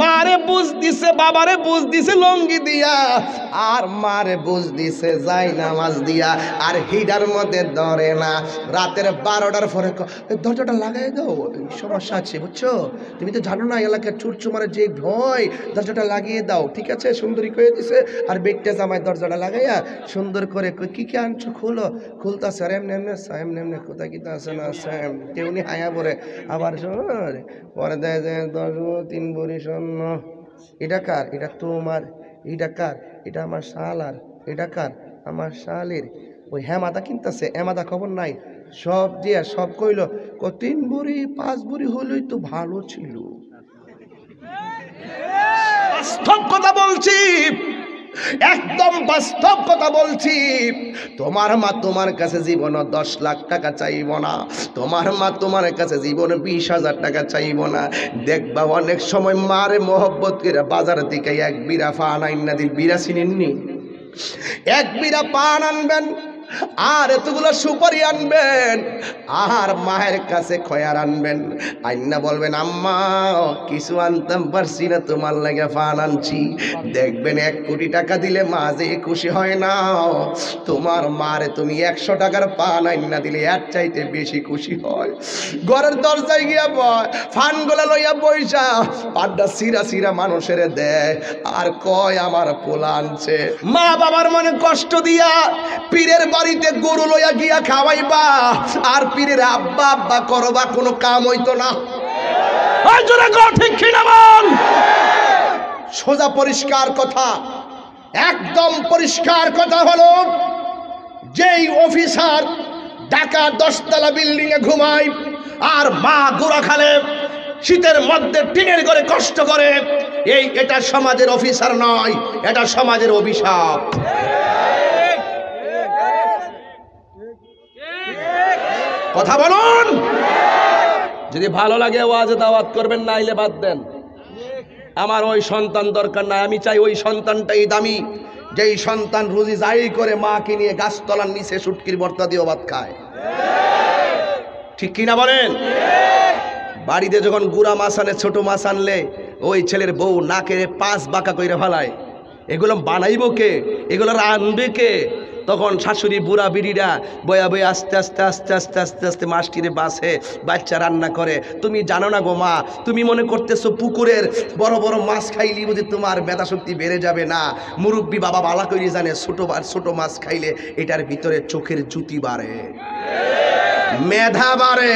মারে বুঝ দিছে, বাবারে বুঝ দিছে লঙ্গি দিয়া, আর মারে বুঝ দিছে যাই নামাজ দিয়া। আর হিডার মধ্যে ধরে না। রাতের 12টার পরে দরজাটা লাগাই দাও, সমস্যা আছে বুঝছো, তুমি তো জানো না এলাকার চুরচুমারে যে ভয়, দরজাটা লাগিয়ে দাও। ঠিক আছে, সুন্দরী কয়ে দিছে। আর বেগটা জামাই দরজাটা লাগাইয়া সুন্দর করে কি কি আনছো খুলো, খুলতাছে। আর এমনি এমনি এমনি এমনি কোথায় কিতা আছে না আছে, কেউ নি হায়া পরে আবার পরে দেয় যে 10 ভরি স্বর্ণ। এটা কার? এটা তোমার। এটা কার? এটা আমার শালার। এটা কার? আমার শালের। ওই হেমাদা কিনতেছে, হেমাদা খবর নাই, সব দিয়া সব কইল 3 ভরি 5 ভরি হলেই তো ভালো ছিল। বাস্তব কথা বলছি, একদম বাস্তব কথা বলছি। তোমার মা তোমার কাছে জীবন 10 লাখ টাকা চাইব না, তোমার মা তোমার কাছে জীবন 20,000 টাকা চাইব না। দেখবা অনেক সময় মারে মোহব্বত করে বাজার থেকে 1 বিড়া পান আইনা দিল। বিড়া চিনেননি? 1 বিড়া পান আনবেন, আর এতগুলো সুপারি আনবেন, আর মায়ের কাছে খয়ার আনবেন। আইনা বলবেন আম্মা কিছু আনতাম পারছি না, তোমার লাগে পান আনছি। দেখবেন 1 কোটি টাকা দিলে মা যে খুশি হয় না, তোমার মারে তুমি 100 টাকার পান আইনা দিলে এর চাইতে বেশি খুশি হয়। ঘরের দরজায় গিয়া বয়, ফানগুলা লইয়া বইসা পাড্ডা সিরা সিরা মানুষের দেয়, আর কয় আমার পোলা আনছে। মা বাবার মনে কষ্ট দিয়া পীরের বাড়িতে গরু লইয়া গিয়া খাওয়াইবা, আর পীরের আব্বা আব্বা করবা, কোনো কাম হইতো না। ঠিক কিনা বল? সোজা পরিষ্কার কথা, একদম পরিষ্কার কথা হলো, যেই অফিসার ঢাকা 10 তলা বিল্ডিং এ ঘুমায়, আর মা গুড়া খালে শীতের মধ্যে টিনের ঘরে কষ্ট করে, এটা সমাজের অফিসার নয়, এটা সমাজের অভিশাপ। কথা বলুন। যদি ভালো লাগে ওয়াজে দাওয়াত করবেন, না আইলে বাদ দেন। আমার ওই সন্তান দরকার নাই, আমি চাই ওই সন্তানটাই দামি, যেই সন্তান রুজি যাই করে মাকে নিয়ে গাছতলার নিচে শুটকির ভর্তা দিয়ে ভাত খায়। ঠিক কিনা বলেন? বাড়িতে যখন গুড়া মাছ আনে, ছোট মাছ আনলে ওই ছেলের বউ নাকের 5 বাঁকা কইরা ফেলায়। এগুলো বানাইব কে? এগুলো রাঁধবে কে? তখন শাশুড়ি বুড়া বিড়িরা বয়া বয়া আস্তে আস্তে আস্তে আস্তে আস্তে আস্তে মাছটিরে বাসে বাচ্চা রান্না করে। তুমি জানো না গো মা, তুমি মনে করতেছো পুকুরের বড় বড় মাছ খাইলি বুঝি তোমার মেধা শক্তি বেড়ে যাবে। না, মুরব্বী বাবা বালা করে জানে ছোট মাছ খাইলে এটার ভিতরে চোখের জ্যোতি বাড়ে, মেধা বাড়ে।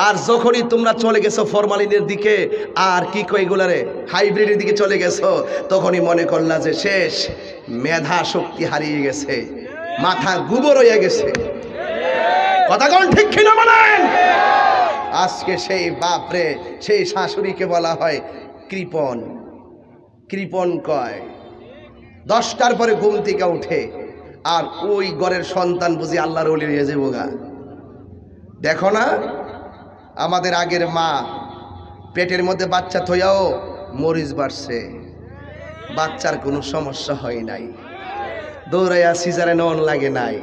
আর যখনই তোমরা চলে গেছো ফরমালিনের দিকে, আর কি কই এগুলারে হাইব্রিডের দিকে চলে গেছো, তখনই মনে করলা যে শেষ, মেধা শক্তি হারিয়ে গেছে, মাথা গোবর হয়ে গেছে। কথা কোন ঠিক কিনা বলেন? আজকে সেই বাপরে, সেই শাশুড়িকে বলা হয় কৃপণ। কৃপণ কয় 10টার পরে ঘুম থেকে উঠে, আর ওই ঘরের সন্তান বুঝি আল্লাহর ওলি হয়ে যাবো গা। দেখো না আমাদের আগের মা পেটের মধ্যে বাচ্চা থইয়াও মরিচ বাড়ছে, বাচ্চার কোনো সমস্যা হয় নাই, দৌড়াইয়া সিজারে নন লাগে নাই,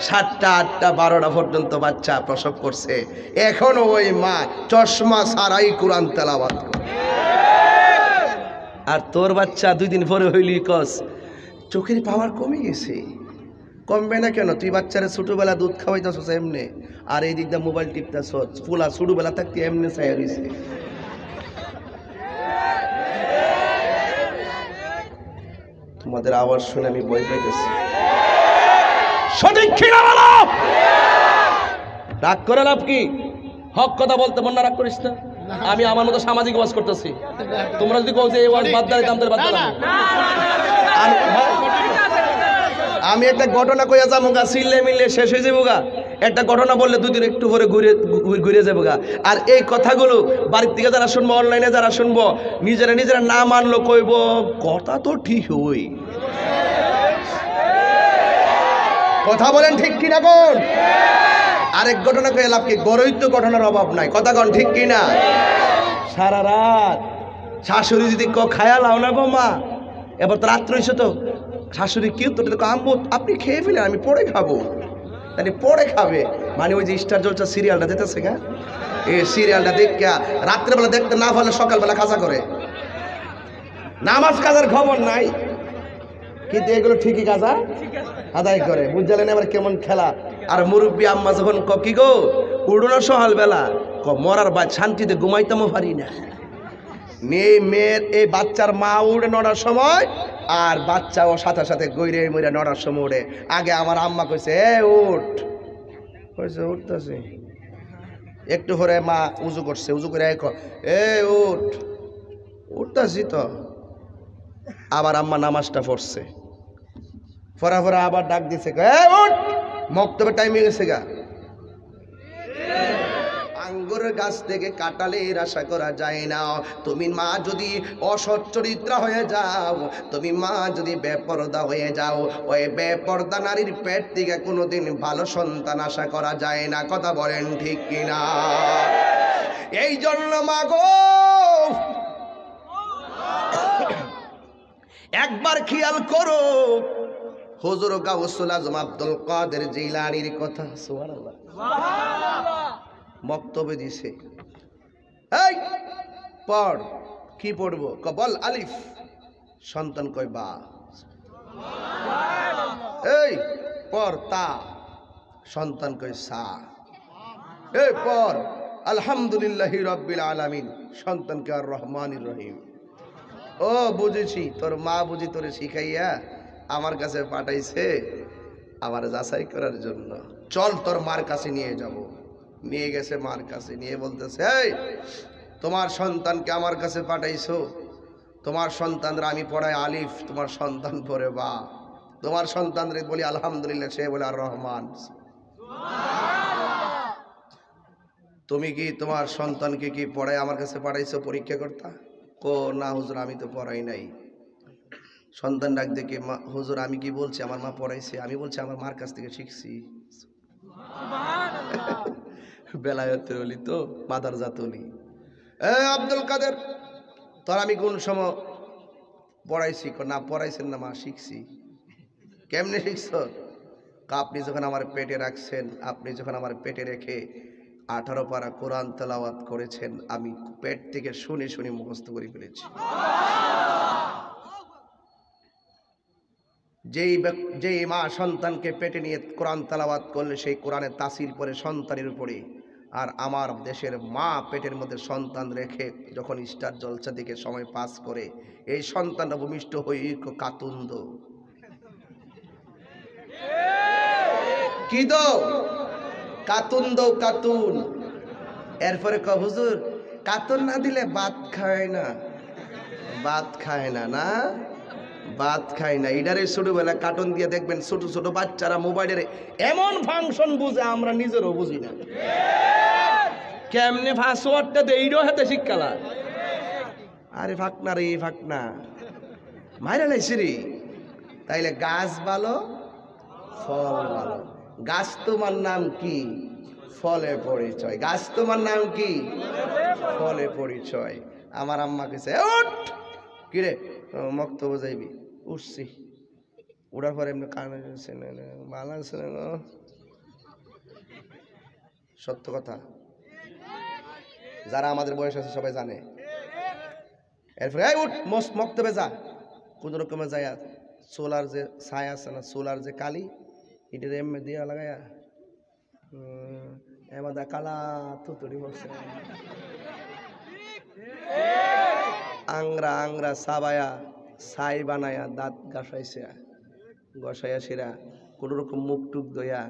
7টা 8টা 12টা পর্যন্ত বাচ্চা প্রসব করছে। এখনো ওই মা চশমা ছাড়াই কোরআন তেলাওয়াত করে। আর তোর বাচ্চা 2 দিন পরে হইলি কস চোখের পাওয়ার কমে গেছে। কমবে না কেন? তুই বাচ্চারা ছোটবেলা দুধ খাওয়াইতেছস এমনি, আর এই দিকটা মোবাইল টিপতেছস, ফুলা ছোটবেলা থাকতে এমনি ছায়া রয়েছে। তোমাদের আওয়াজ শুনে আমি ভয় পাইতেছি। সঠিক কিনা বলো? রাগ করে লাভ কি? হক কথা বলতে মন না, রাগ করিস না। আমি আমার মতো সামাজিক ওয়াজ করতেছি, তোমরা যদি কও যে এই ওয়াজ বাদ দাঁড়াই দামদের বাদ দাঁড়াই। আমি একটা ঘটনা কইয়া যাবো গা, চিল্লে মিললে শেষ হয়ে যাবো গা। একটা ঘটনা বললে 2 দিন একটু পরে ঘুরে যাবো গা। আর এই কথাগুলো বাড়ির থেকে যারা শুনবো, অনলাইনে যারা শুনবো, নিজেরা না মানলো কইব কথা তো ঠিক হই। কথা বলেন ঠিক কিনা কোন? আরেক ঘটনা কয়ে লাভ কি? গরই তো ঘটনার অভাব নাই। কথা কন ঠিক কিনা? সারা রাত শাশুড়ি যদি খায়া লাও না গো মা, এবার তো রাত্র হয়েছে, তো শাশুড়ি কি তো আম্মু আপনি খেয়ে ফেলেন, আমি পরে খাবো। তাহলে পরে খাবে মানে ওই যে স্টার জলসা সিরিয়ালটা যেতেছে গা, এই সিরিয়ালটা দেখা রাত্রেবেলা দেখতে না পারলে সকালবেলা কাজা করে, নামাজ কাজার খবর নাই, কিন্তু এগুলো ঠিকই কাজা আদায় করে। বুঝলেন এবার কেমন খেলা। আর মুরব্বী আম্মা যখন কি গো উড়ুনো সকালবেলা মরার বা শান্তিতে ঘুমাইতেও পারি না, মেয়ের এই বাচ্চার মা উড়ে নড়ার সময় আর বাচ্চাও সাথে সাথে গৈরে মরে নড়ার সময় উড়ে। আগে আমার আম্মা কইছে উঠ, কইছে উঠতেছে, একটু পরে মা উজু করছে, উজু করে উঠ, উঠতেছি তো। আবার আম্মা নামাজটা পড়ছে, ফরা ফরা আবার ডাক দিছে উঠ, মক্তবে টাইম হয়ে গেছে গা। আঙ্গুরের গাছ থেকে কাঁঠালের আশা করা যায় না। তুমি মা যদি অসৎ চরিত্রা হয়ে যাও, তুমি মা যদি বেপরদা হয়ে যাও, ওই বেপরদা নারীর পেট থেকে কোনোদিন ভালো সন্তান আশা করা যায় না। কথা বলেন ঠিক কিনা? এই জন্য মা গো একবার খেয়াল করো হুজুর গাউসুল আজম আব্দুল কাদের জিলানীর কথা। সুবহানাল্লাহ, বক্তব্য দিছে, এই পড়, কি পড়বো? বল আলিফ, সন্তান কয় বা। এই পড় তা, সন্তান কয় সা। এই পড় আলহামদুলিল্লাহি রাব্বিল আলামিন, সন্তান কয় আর রহমানির রহিম। ও বুঝেছি, তোর মা বুঝি তোরে শিখাইয়া আমার কাছে পাঠাইছে আমার যাচাই করার জন্য। চল তোর মার কাছে নিয়ে যাব। নিয়ে গেছে মার কাছে, নিয়ে বলতেছে এই তোমার সন্তানকে আমার কাছে পাঠাইছো, তোমার সন্তানরা আমি পড়াই আলিফ, তোমার সন্তান পড়ে বা। তোমার সন্তানরে বলি আলহামদুলিল্লাহ, সে বলে আর রহমান। তুমি কি তোমার সন্তানকে কি পড়াই আমার কাছে পাঠাইছো পরীক্ষা করতা? ও না হুজুর, আমি তো পড়াই নাই। সন্তান ডাক দেখে হুজুর আমি কি বলছি, আমার মা পড়াইছে, আমি বলছি আমার মার কাছ থেকে শিখছি। বেলায়েতের ওলি তো, মাদার জাত ওলি। আব্দুল কাদের তোর আমি কোন সময় পড়াইছি? না পড়াইছেন না মা, শিখছি। কেমনে শিখছ? আপনি যখন আমার পেটে রাখছেন, আপনি যখন আমার পেটে রেখে 18 পারা কোরআন তেলাওয়াত করেছেন, আমি পেট থেকে শুনে শুনে মুখস্থ করে ফেলেছি। যেই মা সন্তানকে পেটে নিয়ে কোরআন তেলাওয়াত করলে সেই কোরআনের তাসির পড়ে সন্তানের উপরে। আর আমার দেশের মা পেটের মধ্যে সন্তান রেখে যখন স্টার জলসা দিকে সময় পাস করে, এই সন্তানরা ভূমিষ্ঠ হয়ে কাতুন্দ কি দো কাতুন্দ কাতুন। এরপরে হুজুর কাতুন না দিলে ভাত খায় না, ভাত খায় না, না ভাত খায় না। এটারে ছোটবেলা কার্টুন দিয়ে দেখবেন ছোট ছোট বাচ্চারা মোবাইলের এমন ফাংশন বুঝে আমরা নিজেরও বুঝি না। কেমনে পাসওয়ার্ডটা দেইরও হাতে শিক্ষালা। আরে ফাঁকনা রে ফাঁকনা, মাইরা লাইছি রে। তাইলে গাছ ভালো ফল ভালো। গাছ তোমার নাম কি? ফলে পরিচয়। গাছ তোমার নাম কি? ফলে পরিচয়। আমার আম্মা কেছে উঠ, কিরে মক্তব্য যাইবি? উঠছি, উঠার পরে এমনি কানে ভালো আছে না, সত্য কথা, যারা আমাদের বয়স আছে সবাই জানে। এরপরে এই উঠ মক্তবে যা, কোন রকমে যায় সোলার যে ছায়া আছে না, সোলার যে কালি, এটার এমনি দিয়া লাগাইয়া এমাদা কালা তুতুড়ি বসে আংরা আংরা সাবায়া ছাই বানায়া দাঁত গাছাইছে, গসাইয়া সিরা কোন রকম মুখ টুক দইয়া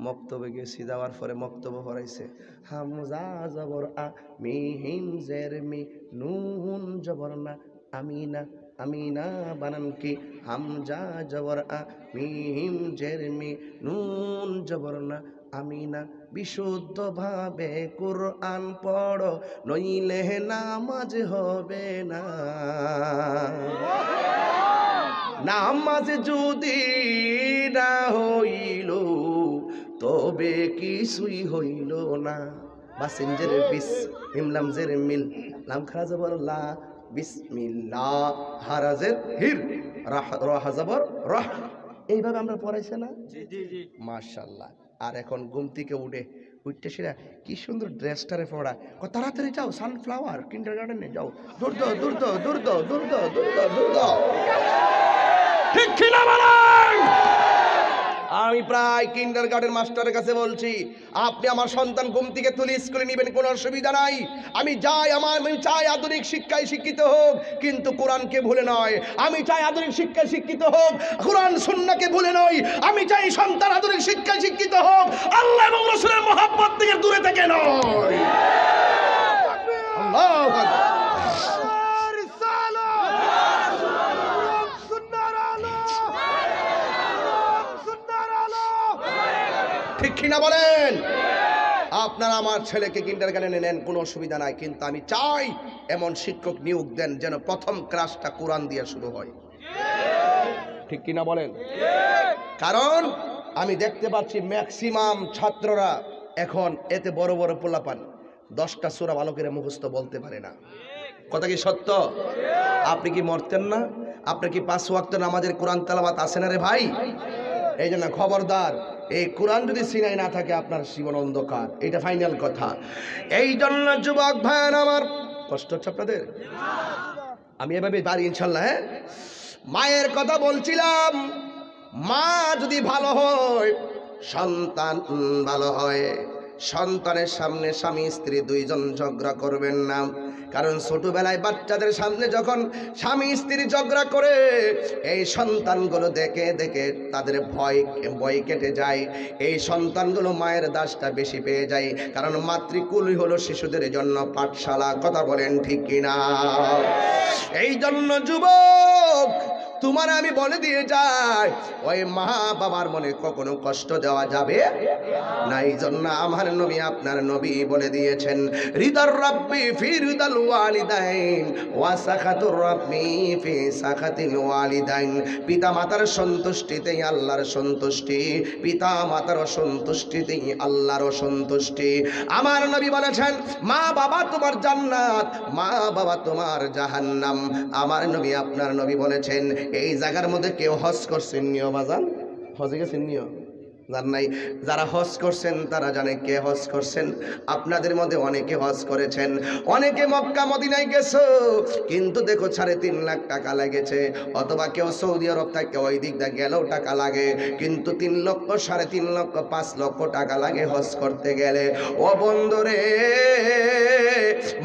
মক্তবে গেছি। যাওয়ার পরে মক্তব্য পড়াইছে হামজা জবর আ মি হিম জের মি নুন জবর না আমিনা, আমিনা বানান কি? হামজা জবর আ মি হিম জের মি নুন জবর না আমিনা। বিশুদ্ধ ভাবে কুরআন পড়ো, নইলে নামাজ হবে না। নামাজ যদি না হইল তবে কিছুই হইল না। বাসিন জের বিস, মিমলাম জের মিল, লাম খারা জবর লা, বিসমিল্লাহ, হারাজের হির, রাহ জবর রাহ। এইভাবে আমরা পড়াইছে না? মাশাআল্লাহ। আর এখন ঘুম থেকে উঠে উঠতে সেরা কি সুন্দর ড্রেসটারে পড়া, তাড়াতাড়ি যাও সানফ্লাওয়ার কিন্ডার গার্ডেনে যাও, দূর দাও দূর দাও দূর দাও দূর দাও দূর দাও দূর দাও। ঠিক কিনা বলেন? আমি প্রায় কিন্ডার গার্ডেন মাস্টারের কাছে বলছি, আপনি আমার সন্তান ঘুম থেকে তুলে স্কুলে নেবেন, কোনো অসুবিধা নাই। আমি চাই আধুনিক শিক্ষায় শিক্ষিত হোক, কিন্তু কোরআনকে ভুলে নয়। আমি চাই আধুনিক শিক্ষায় শিক্ষিত হোক, কোরআন সুন্নাহকে ভুলে নয়। আমি চাই সন্তান আধুনিক শিক্ষায় শিক্ষিত হোক, আল্লাহ এবং রাসূলের মহব্বত থেকে দূরে থেকে নয়। আল্লাহু আকবার। ঠিক কিনা বলেন? আপনারা আমার ছেলেকে কিন্ডারগার্টেনে নেন, কোনো অসুবিধা নাই, কিন্তু আমি চাই এমন শিক্ষক নিয়োগ দেন যেন প্রথম ক্লাসটা কোরআন দিয়ে শুরু হয়। ঠিক কিনা বলেন? কারণ আমি দেখতে পাচ্ছি ম্যাক্সিমাম ছাত্ররা এখন এতে বড় বড় পোলাপান 10টা সূরা ভালো করে মুখস্থ বলতে পারে না। কথা কি সত্য? আপনি কি মরতেন না? আপনার কি 5 ওয়াক্ত নামাজের কোরআন তেলাওয়াত আছে না রে ভাই? এই জন্য খবরদার, এই কোরআন যদি সিনাই না থাকে আপনার জীবন অন্ধকার, এটা ফাইনাল কথা। এই জন্য যুবক ভাইয়ের আমার, কষ্ট হচ্ছে আপনাদের? আমি এভাবে পারি ইনশাল্লাহ। হ্যাঁ, মায়ের কথা বলছিলাম। মা যদি ভালো হয়, সন্তান ভালো হয়। সন্তানের সামনে স্বামী স্ত্রী দুইজন ঝগড়া করবেন না, কারণ ছোটবেলায় বাচ্চাদের সামনে যখন স্বামী স্ত্রী ঝগড়া করে, এই সন্তানগুলো দেখে দেখে তাদের ভয় কেটে যায়। এই সন্তানগুলো মায়ের দাসটা বেশি পেয়ে যায়, কারণ মাতৃকুলই হলো শিশুদের জন্য পাঠশালা। কথা বলেন ঠিক কিনা? এই জন্য যুবক, তোমার আমি বলে দিয়ে যাই, ওই মা বাবার মনে কখনো কষ্ট দেওয়া যাবে না। এই জন্য আমার নবী, আপনার নবী বলে দিয়েছেন, রিদার রাব্বি ফি রিদাল ওয়ালিদাইন ওয়া সাখাতুর রাব্বি ফি সাখাতিল ওয়ালিদাইন। পিতা মাতার সন্তুষ্টিতেই আল্লাহর সন্তুষ্টি, পিতা মাতার সন্তুষ্টিতেই আল্লাহর সন্তুষ্টি। আমার নবী বলেছেন, মা বাবা তোমার জান্নাত, মা বাবা তোমার জাহান্নাম। আমার নবী, আপনার নবী বলেছেন, এই জায়গার মধ্যে কেউ হজ করছেন নিও বাজান? হজে গেছেন নিও? জান নাই? যারা হজ করছেন তারা জানে কে হজ করছেন। আপনাদের মধ্যে অনেকে হজ করেছেন, অনেকে মক্কা মদিনায় গেছো, কিন্তু দেখো 3.5 লাখ টাকা লেগেছে। অথবা কেউ সৌদি আরব থেকে ওই দিক দিয়ে গেলেও টাকা লাগে, কিন্তু 3 লক্ষ, 3.5 লক্ষ, 5 লক্ষ টাকা লাগে হজ করতে গেলে। ও বন্ধুরে,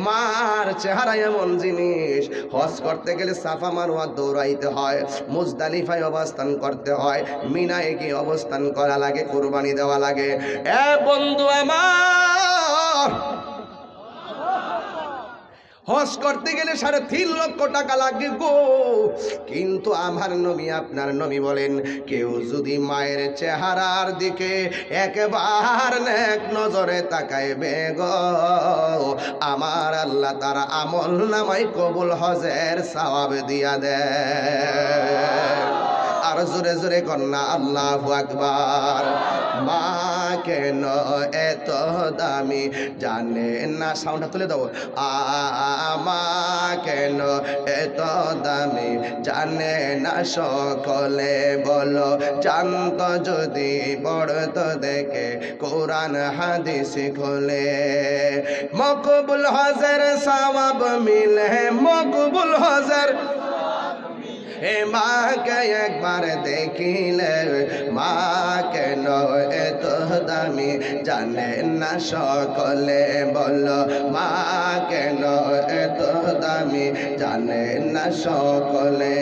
মার চেহারা এমন জিনিস, হজ করতে গেলে সাফা মারওয়া দৌড়াইতে হয়, মুজদালিফায় অবস্থান করতে হয়, মিনায় গিয়ে অবস্থান করা লাগে, কুরবানি দেওয়া লাগে। এ বন্ধু আমার, হজ করতে গেলে 3.5 লক্ষ টাকা লাগে গো। কিন্তু আমার নবী, আপনার নবী বলেন, কেউ যদি মায়ের চেহারার দিকে একবার নেক নজরে তাকাইবে গো, আমার আল্লাহ তার আমল নামায় কবুল হজের সওয়াব দিয়া দেয়। আর জোরে জোরে কন্যা আল্লাহু আকবার। মা কেন এত দামি জানে না? সাউন্ডটা তুলে দাও। মা কেন এত দামি জানে না সকলে, বলো জানত যদি পড়তো দেখে কোরআন হাদিস খোলে। মকবুল হজের সওয়াব মিলে, মকবুল হজের। হে মাকে একবার দেখিলে, মা কেন এত দামি জানে না সকলে, বলো মা কেন এত দামি জানে না সকলে।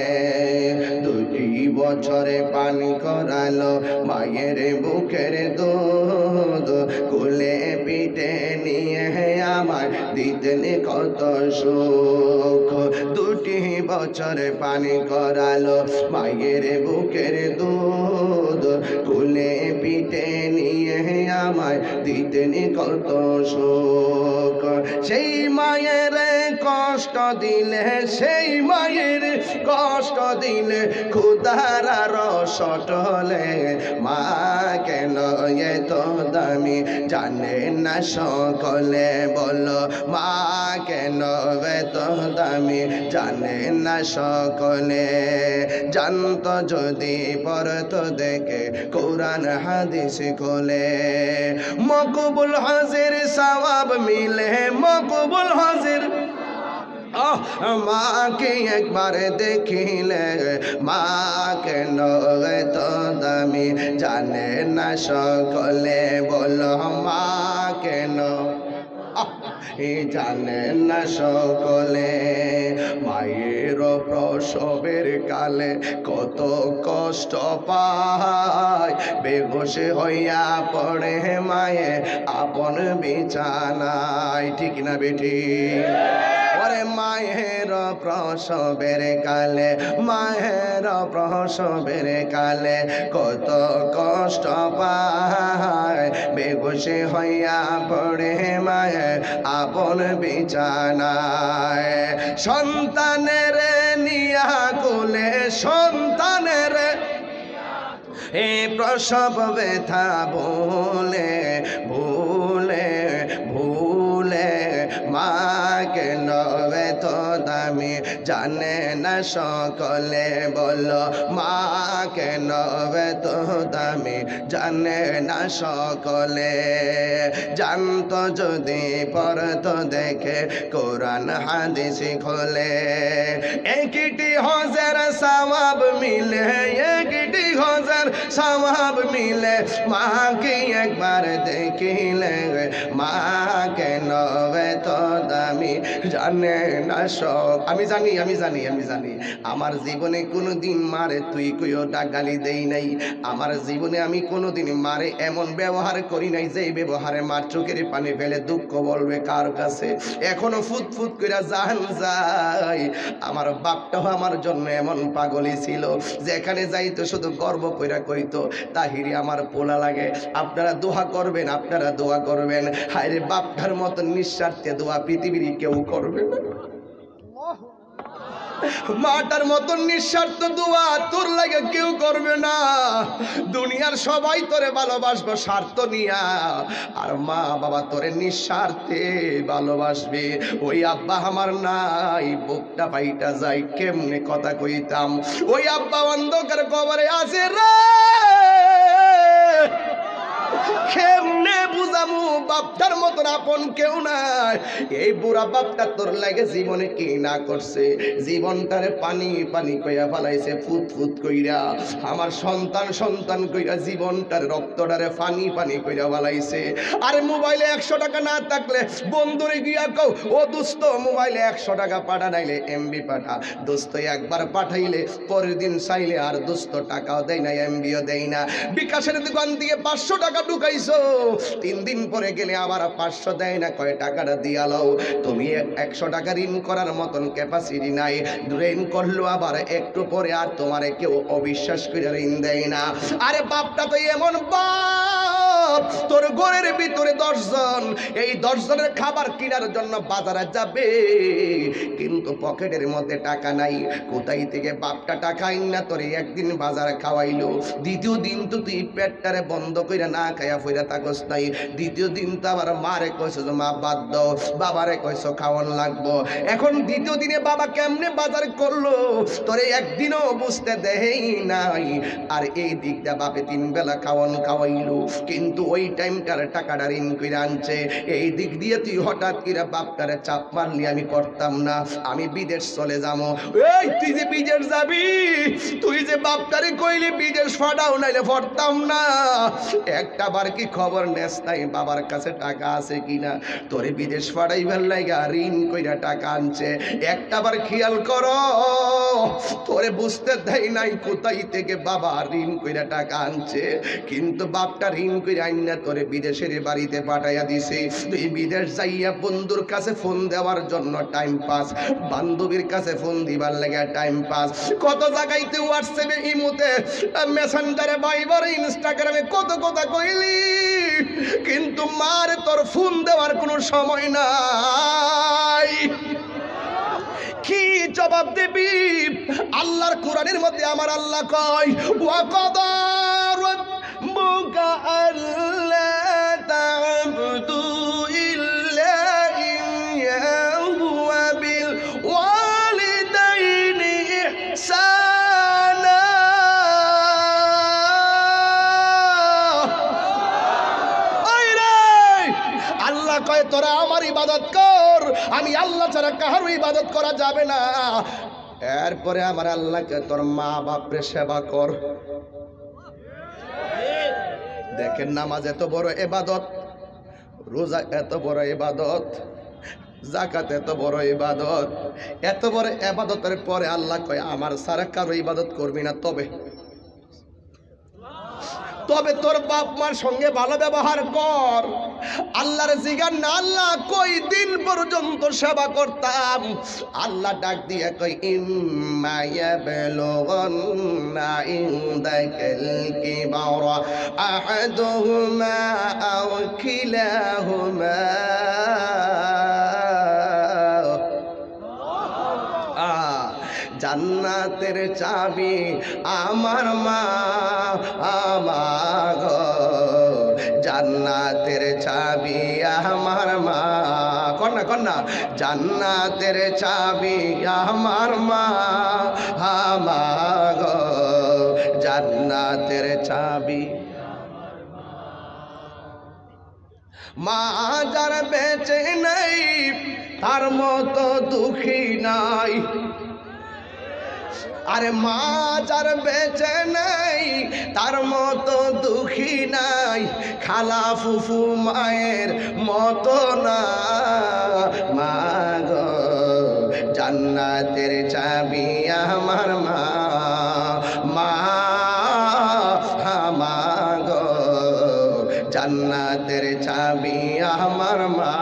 2 বছরে পানি করালো মায়ের বুকের দুধ, কোলে পিঠে নিয়ে আমার দিতেন কত সুখ। 2 বছরে পানি করালো মায়ের বুকের দুধ, কোলে পিঠে নিয়ে আমায় দিতেন কত সুখ। সেই মায়ের কষ্ট কষ্ট দিলে সেই মায়ের কষ্ট দিলে ক্ষুধার রস টলে মা কেন এত দামি জানে না সকলে বলো মা কেন এত দামি জানে না সকলে জানত যদি পড়তো দেখে কোরআন হাদিস খোলে মকবুল হাজির সওয়াব মিলে মকবুল হাজির মাকে একবার দেখিলে মা কেন এত দামি জানে না সকলে বলো মা কেন জানে না সকলে মায়ের প্রসবের কালে কত কষ্ট পায় বেহুশ হইয়া পড়ে মায়ে আপন বিছানায় ঠিক না বেটি ওরে মায়ের প্রসবের কালে মায়ের প্রসবের কালে কত কষ্ট পায় বেহুশ হইয়া পড়ে মায়ে আপন বিছানায় সন্তানের নিয়া কোলে সন্তানের এ প্রসব ব্যথা ভুলে ভুলে ভুলে মা কেন এত দামি জানে না সকলে বলো মা কেন এত দামি জানে না সকলে জানতো যদি পড়তো দেখে কোরআন হাদিস খোলে একটি হাজার সওয়াব মিলে একটি হাজার সওয়াব মিলে মাকে একবার দেখিলে মা কেন এত দামি জানে না সব আমি জানি আমার জীবনে কোনোদিন মারে তুই কইওটা গালি দেই নাই আমার জীবনে আমি কোনোদিন মারে এমন ব্যবহার করি নাই যে ব্যবহারে মার চোখের পানি ফেলে দুঃখ বলবে কার কাছে এখনো ফুট ফুট করে জান যায় আমার বাপটাও আমার জন্য এমন পাগলই ছিল যেখানে যাইতো শুধু গর্ব কইরা কইতো তাহিরি আমার পোলা লাগে আপনারা দোয়া করবেন হায়রে বাপটার মতো নিঃস্বার্থে দোয়া পৃথিবীর কেউ করবে না মাটার মতন নিঃস্বার্থ দোয়া তোর লাগে কেউ করবে না দুনিয়ার সবাই তোরে ভালোবাসবে স্বার্থ নিয়া আর মা বাবা তোরে নিঃস্বার্থে ভালোবাসবে ওই আব্বা আমার নাই বুকটা পাইটা যাই কেমনে কথা কইতাম ওই আব্বা অন্ধকার কবরে আছে রে কেমনে বুঝামু বাপটার মতন আপন কেউ নাই এই বুড়া বাপটা তোর লাগে জীবনে কি না করছে জীবনটারে পানি পানি কইয়া ফেলাইছে ফুট ফুট কইরা আমার সন্তান কইরা জীবনটার রক্তটারে পানি পানি কইরা ফেলাইছে আরে মোবাইলে 100 টাকা না থাকলে বন্ধুরে গিয়া কও ও দোস্ত মোবাইলে 100 টাকা পাঠা নাইলে এমবি পাঠা দোস্ত একবার পাঠাইলে পরের দিন চাইলে আর দোস্ত টাকাও দেয় না এমবিও দেয় না বিকাশের দোকান দিয়ে 500 টাকা ঢুকাইছো 3 দিন পরে গেলে আবার 500 দেয় না কয় টাকাটা দিয়া লও তুমি 100 টাকা ঋণ করার মতন ক্যাপাসিটি নাই ঋণ করলো আবার একটু পরে আর তোমারে কেউ অবিশ্বাস করে ঋণ দেয় না আরে বাপটা তো এমন বাপ তোর ঘরের ভিতরে 10 জন এই 10 জনের খাবার কেনার জন্য বাজারে যাবে কিন্তু পকেটের মধ্যে টাকা নাই কোথায় থেকে বাপটা টাকা আইনা তোরে একদিন বাজারে খাওয়াইলো দ্বিতীয় দিন তো তুই পেটটারে বন্ধ কইরা না খায়া ফইরা থাকস নাই দ্বিতীয় দিন তো আবার মারে কইছো যে মা বাদ দাও বাবারে কইছো খাওয়ান লাগবো এখন দ্বিতীয় দিনে বাবা কেমনে বাজার করলো তোরে একদিনও বুঝতে দেই নাই আর এই দিকটা বাপে 3 বেলা খাওয়াইলো কিন্তু ওই টাইমটার টাকাটা ঋণ কইরা আনছে এই দিক দিয়ে তুই হঠাৎ করে বাপটারে চাপ মারলি আমি করতাম না আমি বিদেশ চলে যাবো এই তুই যে বিদেশ যাবি তুই যে বাপটারে কইলি বিদেশ ফাটাও নাইলে ফরতাম না একটা বার কি খবর নেস নাই বাবার কাছে টাকা আছে কিনা তোরে বিদেশ ফাটাইবার লাগা ঋণ কইরা টাকা আনছে একটা বার খেয়াল করো তোরে বুঝতে দেয় নাই কোথায় থেকে বাবা ঋণ কইরা টাকা আনছে কিন্তু বাপটা ঋণ কইরা আইনা তোরে বিদেশের বাড়িতে পাঠাইয়া দিছে তুই বিদেশ যাইয়া বন্ধুর কাছে ফোন দেওয়ার জন্য টাইম পাস বান্ধবীর কাছে ফোন দিবার লাগা টাইম পাস কত জায়গাইতে হোয়াটসঅ্যাপে ইমোতে মেসেঞ্জারে ভাইবারে ইনস্টাগ্রামে কত কথা কইলি কিন্তু মার তোর ফোন দেওয়ার কোনো সময় নাই কি জবাব দিবি? আল্লাহর কোরআনের মধ্যে আমার আল্লাহ কয় ওয়া কাদা রাব্বুকা আল্লা তা'বুদু ইল্লা ইয়্যাহু ওয়া বিল ওয়ালিদাইনি ইহসানা। আল্লাহ কয় তোরা আমার ইবাদত কর, আমি আল্লাহ ছাড়া কারো ইবাদত করা যাবে না। এরপরে আমার আল্লাহকে তোর মা বাপরে সেবা কর। দেখেন নামাজ এত বড় ইবাদত, রোজা এত বড় ইবাদত, যাকাত এত বড় ইবাদত, এত বড় ইবাদতের পরে আল্লাহ কয় আমার ছাড়া কারো ইবাদত করবি না। তবে তোর বাপ মার সঙ্গে ভালো ব্যবহার কর। আল্লাহর জিগার না আল্লাহ কই দিন পর্যন্ত সেবা করতাম? আল্লাহ ডাক দিয়ে কই ইম্মা ইয়াবলুগান্না ইনদাকাল কিবারা আহাদুহুমা আও কিলাহুমা জান্নাতের চাবি আমার মা আমার গো, জান্নাতের চাবি আমার মা। কন্যা জান্নাতের চাবি আমার মা আমার গো, জান্নাতের চাবি। মা যার বেঁচে নেই তার মতো দুঃখী নাই। আরে মা যার বেঁচে নেই তার মতো দুঃখী নাই। খালা ফুফু মায়ের মতো না মা গো, জান্নাতের চাবি আমার মা মা মা গো, জান্নাতের চাবি আমার মা।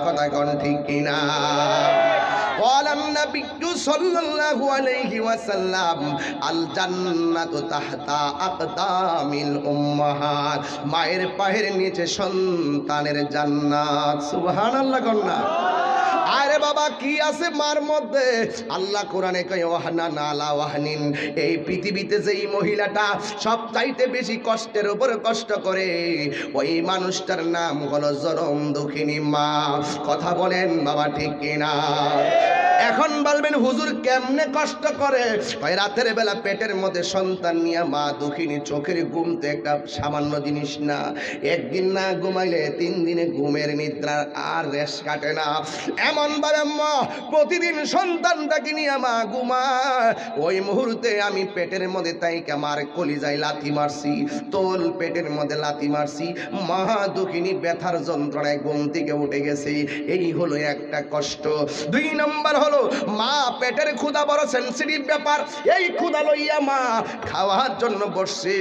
কথা কোন ঠিক কিনা? বলেন নবী সাল্লাল্লাহু আলাইহি ওয়াসাল্লাম আল জান্নাতু তাহতা আকদামিল উম্মাহাত, মায়ের পায়ের নিচে সন্তানের জান্নাত। সুবহানাল্লাহ কন্যা। আরে বাবা কি আছে মার মধ্যে? আল্লাহ কোরআনে কয় ওয়াহনা নালা ওয়াহনিন। এই পৃথিবীতে যেই মহিলাটা সবচাইতে বেশি কষ্টের উপর কষ্ট করে ওই মানুষটার নাম হলো জনম দুঃখিনী মা। কথা বলেন বাবা ঠিক কিনা? এখন বলবেন হুজুর কেমনে কষ্ট করে? ওই রাতের বেলা পেটের মধ্যে সন্তান নিয়ে মা দুঃখিনী, চোখের ঘুম তো একটা সামান্য জিনিস না। একদিন না ঘুমাইলে 3 দিনে ঘুমের নিদ্রার আর রেশ কাটে না। এমন ভাবে মা প্রতিদিন সন্তানটাকে নিয়ে মা ঘুমায়। ওই মুহূর্তে আমি পেটের মধ্যে তাইকে আমার কলিজায় লাথি মারছি, তোল পেটের মধ্যে লাথি মারছি। মা দুঃখিনী ব্যথার যন্ত্রণায় ঘুম থেকে উঠে গেছে। এই হলো একটা কষ্ট। 2 নম্বর হলো মা পেটের ক্ষুধা বড় সেনসিটিভ ব্যাপার। এই ক্ষুধা লইয়া মা খাওয়ার জন্য বসছে।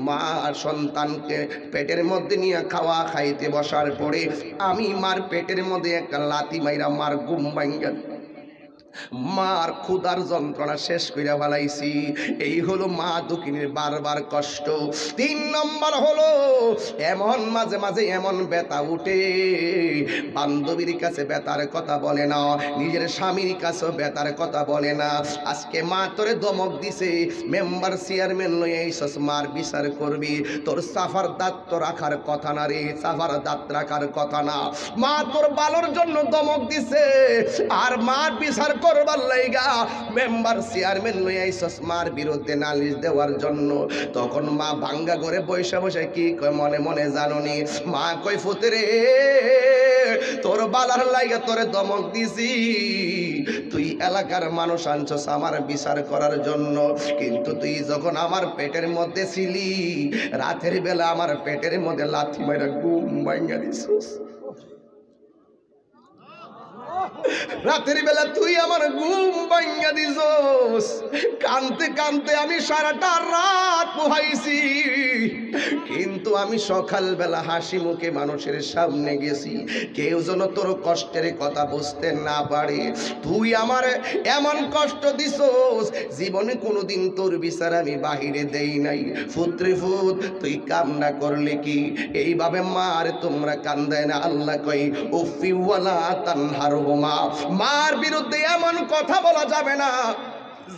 মা সন্তানকে পেটের মধ্যে নিয়ে খাওয়া খাইতে বসার পরে আমি মার পেটের মধ্যে একটা লাথি মাইরা মার ঘুম ভাঙ্গা মার ক্ষুধার যন্ত্রণা শেষ করে ফেলাইছি। এই হলো মা দুঃখিনীর বারবার কষ্ট। 3 নম্বর হলো এমন মাঝে মাঝে এমন ব্যথা উঠে বান্ধবীর কাছে ব্যথার কথা বলে না, নিজের স্বামীর কাছেও ব্যথার কথা বলে না। আজকে মা তোরে ধমক দিছে, মেম্বার চেয়ারম্যান লইয়া এইসস মার বিচার করবি, তোর সাফার দাঁত তো রাখার কথা না রে, সাফার দাঁত রাখার কথা না। মা তোর ভালোর জন্য ধমক দিছে আর মার বিচার করবার লাইগা মেম্বার চেয়ারম্যান লইয়া এইসস মার বিরুদ্ধে নালিশ দেওয়ার জন্য। তখন মা ভাঙ্গা করে বসে বসে কি কয় মনে মনে জাননি? মা কই ফুতেরে তোর বালার লাইগা তোরে ধমক দিছি, তুই এলাকার মানুষ আনছস আমার বিচার করার জন্য, কিন্তু তুই যখন আমার পেটের মধ্যে ছিলি রাতের বেলা আমার পেটের মধ্যে লাথি মাইরা ঘুম ভাঙ্গা দিছস। রাতের বেলা তুই আমার ঘুম ভাঙ্গা দিছোস। কানতে কানতে আমি সারাটা রাত পোহাইছি, কিন্তু আমি সকালবেলা হাসি মুখে মানুষের সামনে গেছি, কেউ যেন তোর কষ্টের কথা বুঝতে না পারে। তুই আমার এমন কষ্ট দিছোস, জীবনে কোনোদিন তোর বিচার আমি বাহিরে দেই নাই। ফুত্রে ফুত তুই কামনা করলে কি এইভাবে মার তোমরা কান্দায় না? আল্লাহ কই উফি ওয়ালা তানহারহুমা, মার বিরুদ্ধে এমন কথা বলা যাবে না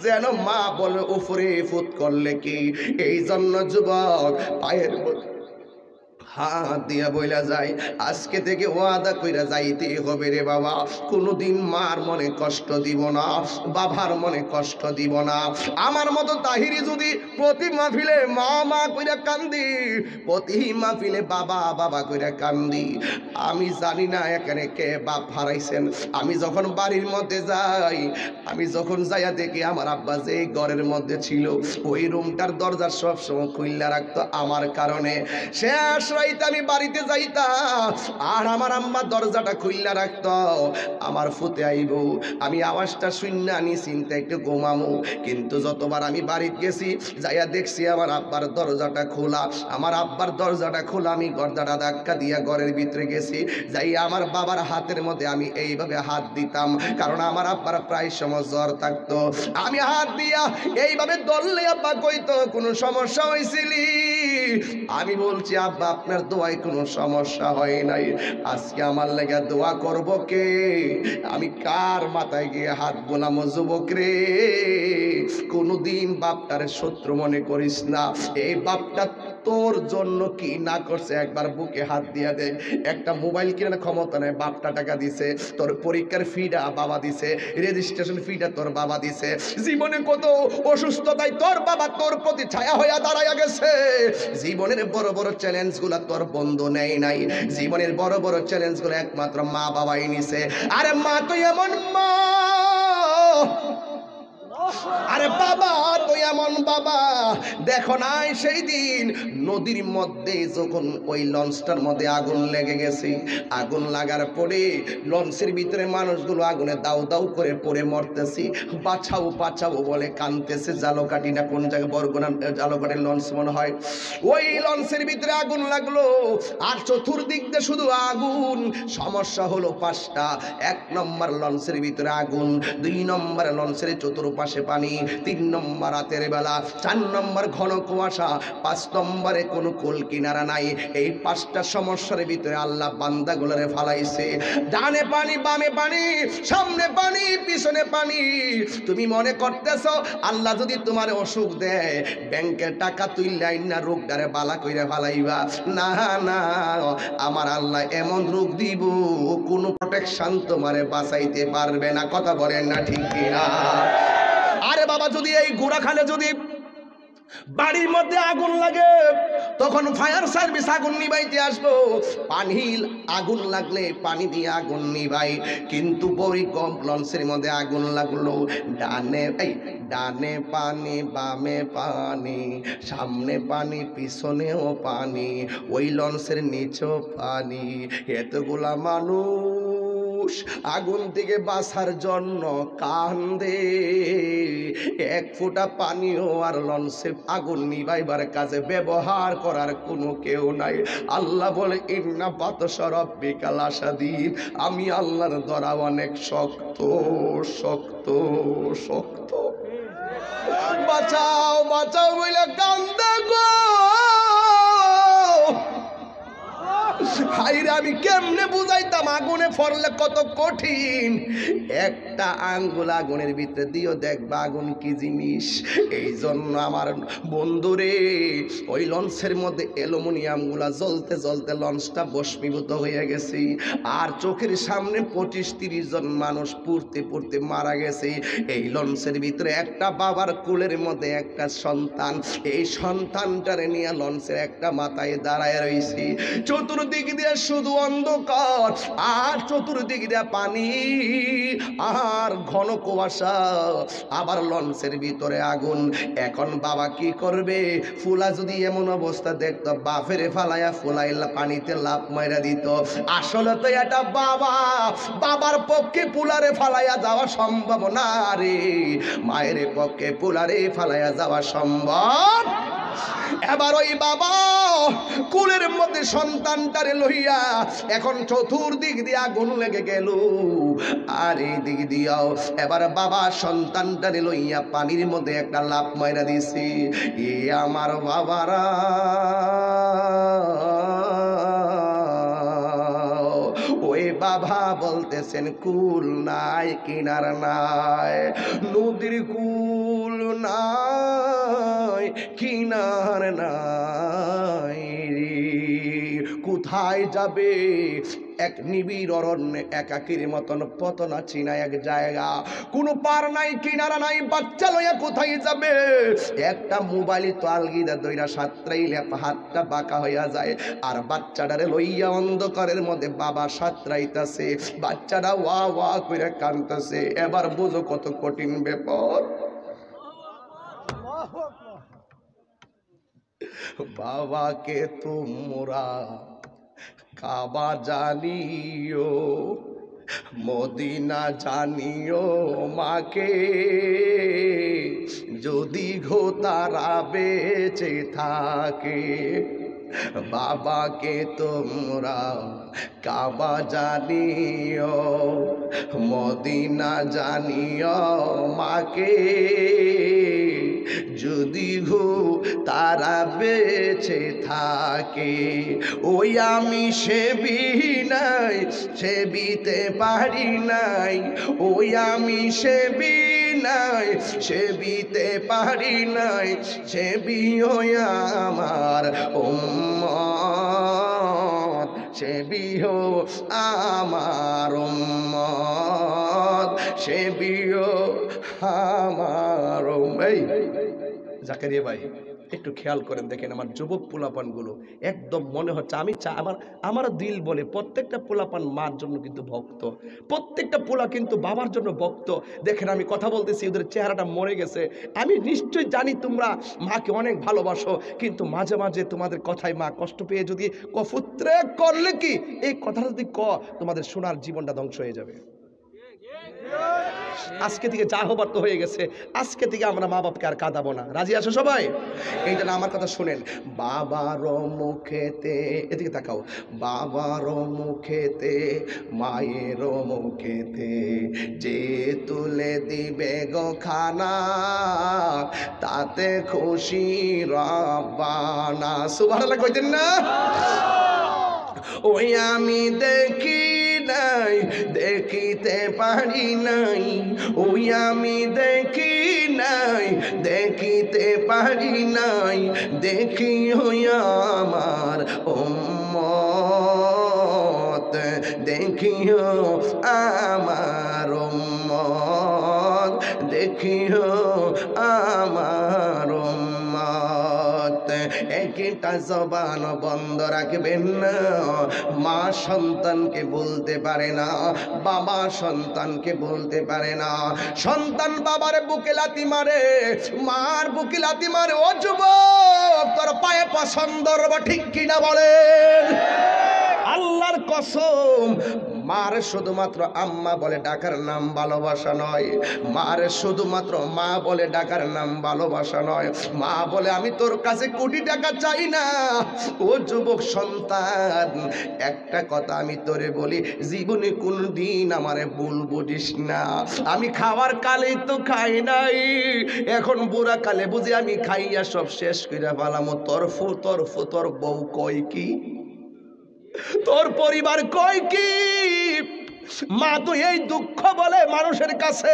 যেন মা বলে উফরে ফুত করলে কি। এই জন্য যুবক পায়ের হাত দিয়া বইলা যায়, আজকে থেকে ওয়াদা কইরা যাইতে হবে রে বাবা, কোনোদিন মার মনে কষ্ট দিব না, বাবার মনে কষ্ট দিব না। আমার মতো তাহিরি যদি প্রতি মাহফিলে মা মা কইরা কান্দি, প্রতি মাহফিলে বাবা বাবা কইরা কান্দি, আমি জানি না এখানে কে বাপ হারাইছেন। আমি যখন বাড়ির মধ্যে যাই, আমি যখন যাইয়া দেখি আমার আব্বা যে ঘরের মধ্যে ছিল ওই রুমটার দরজা সবসময় খুললা রাখতো আমার কারণে। শেষ রাইতে আমি বাড়িতে যাইতাম আর আমার আম্মা দরজাটা খুললা রাখতো। আমার ফুতে আইব, আমি আওয়াজটা শুননা নি চিন্তা একটু ঘুমামু, কিন্তু যতবার আমি বাড়িতে গেছি যাইয়া দেখছি আমার আব্বার দরজাটা খোলা। আমার আব্বার দরজাটা খোলা, আমি দরজাটা ধাক্কা দিয়া ঘরের ভিতরে গেছি, যাই আমার বাবার হাতের মধ্যে আমি এইভাবে হাত দিতাম, কারণ আমার আব্বার প্রায় সময় জ্বর থাকতো। আমি হাত দিয়া এইভাবে দললে আব্বা কইতো কোনো সমস্যা হয়েছিলি? আমি বলছি আব্বা আপনার দোয়ায় কোনো সমস্যা হয় নাই। আজকে আমার লেগে দোয়া করব কে? আমি কার মাথায় গিয়ে হাত বোলামো? যুবক রে, কোনোদিন বাপটার শত্রু মনে করিস না। এই বাপটা তোর জন্য কি না করছে একবার বুকে হাত দিয়া দে। একটা মোবাইল কেনার ক্ষমতা নেই, বাপটা টাকা দিছে। তোর পরীক্ষার ফিটা বাবা দিছে, রেজিস্ট্রেশন ফিটা তোর বাবা দিছে। জীবনে কত অসুস্থতায় তোর বাবা তোর প্রতি ছায়া হইয়া দাঁড়াইয়া গেছে। জীবনের বড় বড় চ্যালেঞ্জগুলো তোর বন্ধু নেই নাই, জীবনের বড় বড় চ্যালেঞ্জগুলো একমাত্র মা বাবাই নিছে। আরে মা তো এমন মা, আরে বাবা তো এমন বাবা। দেখো নাই সেই দিন নদীর মধ্যে যখন ওই লঞ্চটার মধ্যে আগুন লেগে গেছে, আগুন লাগার পরে লঞ্চের ভিতরে মানুষগুলো আগুনে দাউ দাউ করে পড়ে মরতেছি, বাঁচাও বাঁচাও বলে কানতেছে। জালকাঠি না কোন জায়গায়, বরগুনা জালকাঠির লঞ্চ মনে হয়। ওই লঞ্চের ভিতরে আগুন লাগলো আর চতুর্দিক দিয়ে শুধু আগুন। সমস্যা হলো পাঁচটা। এক নম্বর লঞ্চের ভিতরে আগুন, দুই নম্বর লঞ্চের চতুর্পাশে পানি, তিন নম্বর রাতের বেলা, চার নম্বর ঘন কুয়াশা, পাঁচ নম্বরে কোনো কুল কিনারা নাই। এই পাঁচটা সমস্যার ভিতরে আল্লাহ বান্দাগুলোরে ফালাইছে। ডানে পানি, বামে পানি, সামনে পানি, পিছনে পানি। তুমি মনে করতেছো আল্লাহ যদি তোমার অসুখ দেয় ব্যাংকের টাকা তুই লাইন না রোগটারে বালা কইরা ফালাইবা? না না, আমার আল্লাহ এমন রোগ দিব কোনো প্রোটেকশন তোমারে বাঁচাইতে পারবে না। কথা বলেন না ঠিক কিনা? আরে বাবা, যদি এই গোড়াখালে যদি বাড়ির মধ্যে আগুন লাগে তখন ফায়ার সার্ভিস আগুন নিভাইতে আসবো। পানি আগুন লাগলে পানি দিয়ে আগুন নিভাই, কিন্তু পরিকম লঞ্চের মধ্যে আগুন লাগলো, ডানে পানি, বামে পানি, সামনে পানি, পিছনেও পানি, ওই লঞ্চের নিচেও পানি। এতগুলা মানুষ আগুন থেকে বাঁচার জন্য কান্দে, এক ফোঁটা পানিও আর লঞ্চে আগুন নিভাইবার কাজে ব্যবহার করার কোনো কেউ নাই। আল্লাহ বলে ইন্না বাতশা রাব্বিকা লাশাদীদ, আমি আল্লাহর ধরা অনেক শক্ত শক্ত শক্ত। বাঁচাও বাঁচাও বলে কান্দে গো। হাইরে আমি কেমনে বুঝাইতাম আগুনে পড়লে কত কঠিন। একটা আঙ্গুল আগুনের ভিতরে দিও দেখবা আগুন কি জিনিস। এই জন্য আমার বন্ধুরে ওই লঞ্চের মধ্যে অ্যালুমিনিয়াম গুলা জ্বলতে জ্বলতে লঞ্চটা ভস্মীভূত হয়ে গেছে, আর চোখের সামনে 25-30 জন মানুষ পুড়তে পুড়তে মারা গেছে। এই লঞ্চের ভিতরে একটা বাবার কোলের মধ্যে একটা সন্তান, এই সন্তানটারে নিয়ে লঞ্চের একটা মাথায় দাঁড়ায় রয়েছে। চতুর্দিক দিয়ে শুধু অন্ধকার আর চতুর্দিক দিয়ে পানি আর ঘন কুয়াশা, আবার লঞ্চের ভিতরে আগুন। এখন বাবা কি করবে? ফুলা যদি এমন অবস্থা দেখতো, বাপের ফালাইয়া ফুলাইলা পানিতে লাফ মাইরা দিত। আসলে তো এটা বাবার পক্ষে পুলারে ফালাইয়া যাওয়া সম্ভব না রে, মায়ের পক্ষে পুলারে ফালাইয়া যাওয়া সম্ভব। এবার ওই বাবা কুলের মধ্যে সন্তানটারে লইয়া এখন চতুর্দিক দিয়ে আগুন লেগে গেল, আর এই দিক দিয়াও এবার বাবা সন্তানটারে লইয়া পানির মধ্যে একটা লাফ মাইরা দিছে। এ আমার বাবারা, ওই বাবা বলতেছেন কুল নাই, কিনার নাই, নদীর কুল নাই, কিনার নাই, কোথায় যাবে? এক নিবিড় অরণ্যে একাকির মতন পতনা চিনা এক জায়গা, কোনো পার নাই, কিনারা নাই, বাচ্চা লইয়া কোথায় যাবে? একটা মোবাইল তো আলগিদা দইরা সাঁতরাইলে হাতটা বাঁকা হইয়া যায়, আর বাচ্চাটারে লইয়া অন্ধকারের মধ্যে বাবা সাঁতরাইতাছে, বাচ্চাটা ওয়া ওয়া করে কাঁদতেছে। এবার বুঝো কত কঠিন ব্যাপার। বাবাকে তোমরা কাবা জানিও, মদিনা জানিও, মাকে যদি গো তারা বেঁচে থাকে। বাবাকে তোমরা কাবা জানিও, মদিনা জানিও, মাকে যদি গো তারা বেঁচে থাকে। ওই আমি সেবি নাই, সেবিতে পারি নাই, ওই আমি সেবি নাই, সেবিতে পারি নাই, সেবিও আমার উম্মত, সেবিও আমার উম্মত, সেবিও আমার জাকারিয়া ভাই একটু খেয়াল করেন, দেখেন আমার যুবক পোলাপানগুলো একদম মনে হচ্ছে আমি আমার দিল বলে প্রত্যেকটা পোলাপান মার জন্য কিন্তু ভক্ত, প্রত্যেকটা পোলা কিন্তু বাবার জন্য ভক্ত। দেখেন আমি কথা বলতেছি, ওদের চেহারাটা মরে গেছে। আমি নিশ্চয়ই জানি তোমরা মাকে অনেক ভালোবাসো, কিন্তু মাঝে মাঝে তোমাদের কথায় মা কষ্ট পেয়ে যদি পুত্রে করলে কি, এই কথাটা যদি তোমাদের শোনার জীবনটা ধ্বংস হয়ে যাবে। আজকে থেকে যা হবার তো হয়ে গেছে, আজকে থেকে আমরা মা বাপকে আর কাঁদাবো না। রাজি আছো সবাই? এইটা না, আমার কথা শুনেন। বাবার মুখেতে, এদিকে তাকাও, বাবার মুখেতে, মায়ের মুখেতে যে তুলে দিবে গো খানা, তাতে খুশি রব্বানা। সুবহানাল্লাহ কইতেন না? ওই আমি দেখি নাই, দেখিতে পারি নাই, ওই আমি দেখি নাই, দেখিতে পারি নাই, দেখি হইয়া আমার উম্মত, দেখিও আমার উম্মত, দেখিও আমার উম্মত। একটা জবান বন্ধ রাখবেন না। মা সন্তানকে বলতে পারে না, বাবা সন্তানকে বলতে পারে না। সন্তান বাবার বুকে লাথি মারে, মার বুকে লাথি মারে। ও যুবক, তোর পায়ে পছন্দ ঠিক কিনা বলেন? আল্লাহর কসম, মার শুধুমাত্র আম্মা বলে ডাকার নাম ভালোবাসা নয়, মার শুধুমাত্র মা বলে ডাকার নাম ভালোবাসা নয়। মা বলে আমি তোর কাছে কোটি টাকা চাই না। ও যুবক সন্তান, একটা কথা আমি তোরে বলি, জীবনে কোনদিন আমারে ভুল বুঝিস না। আমি খাওয়ার কালেই তো খাই নাই, এখন বুড়া কালে বুঝি আমি খাইয়া সব শেষ করে ফেলাম। তোর বউ কয় কি, তোর পরিবার কয় কি, মা তো এই দুঃখ বলে মানুষের কাছে,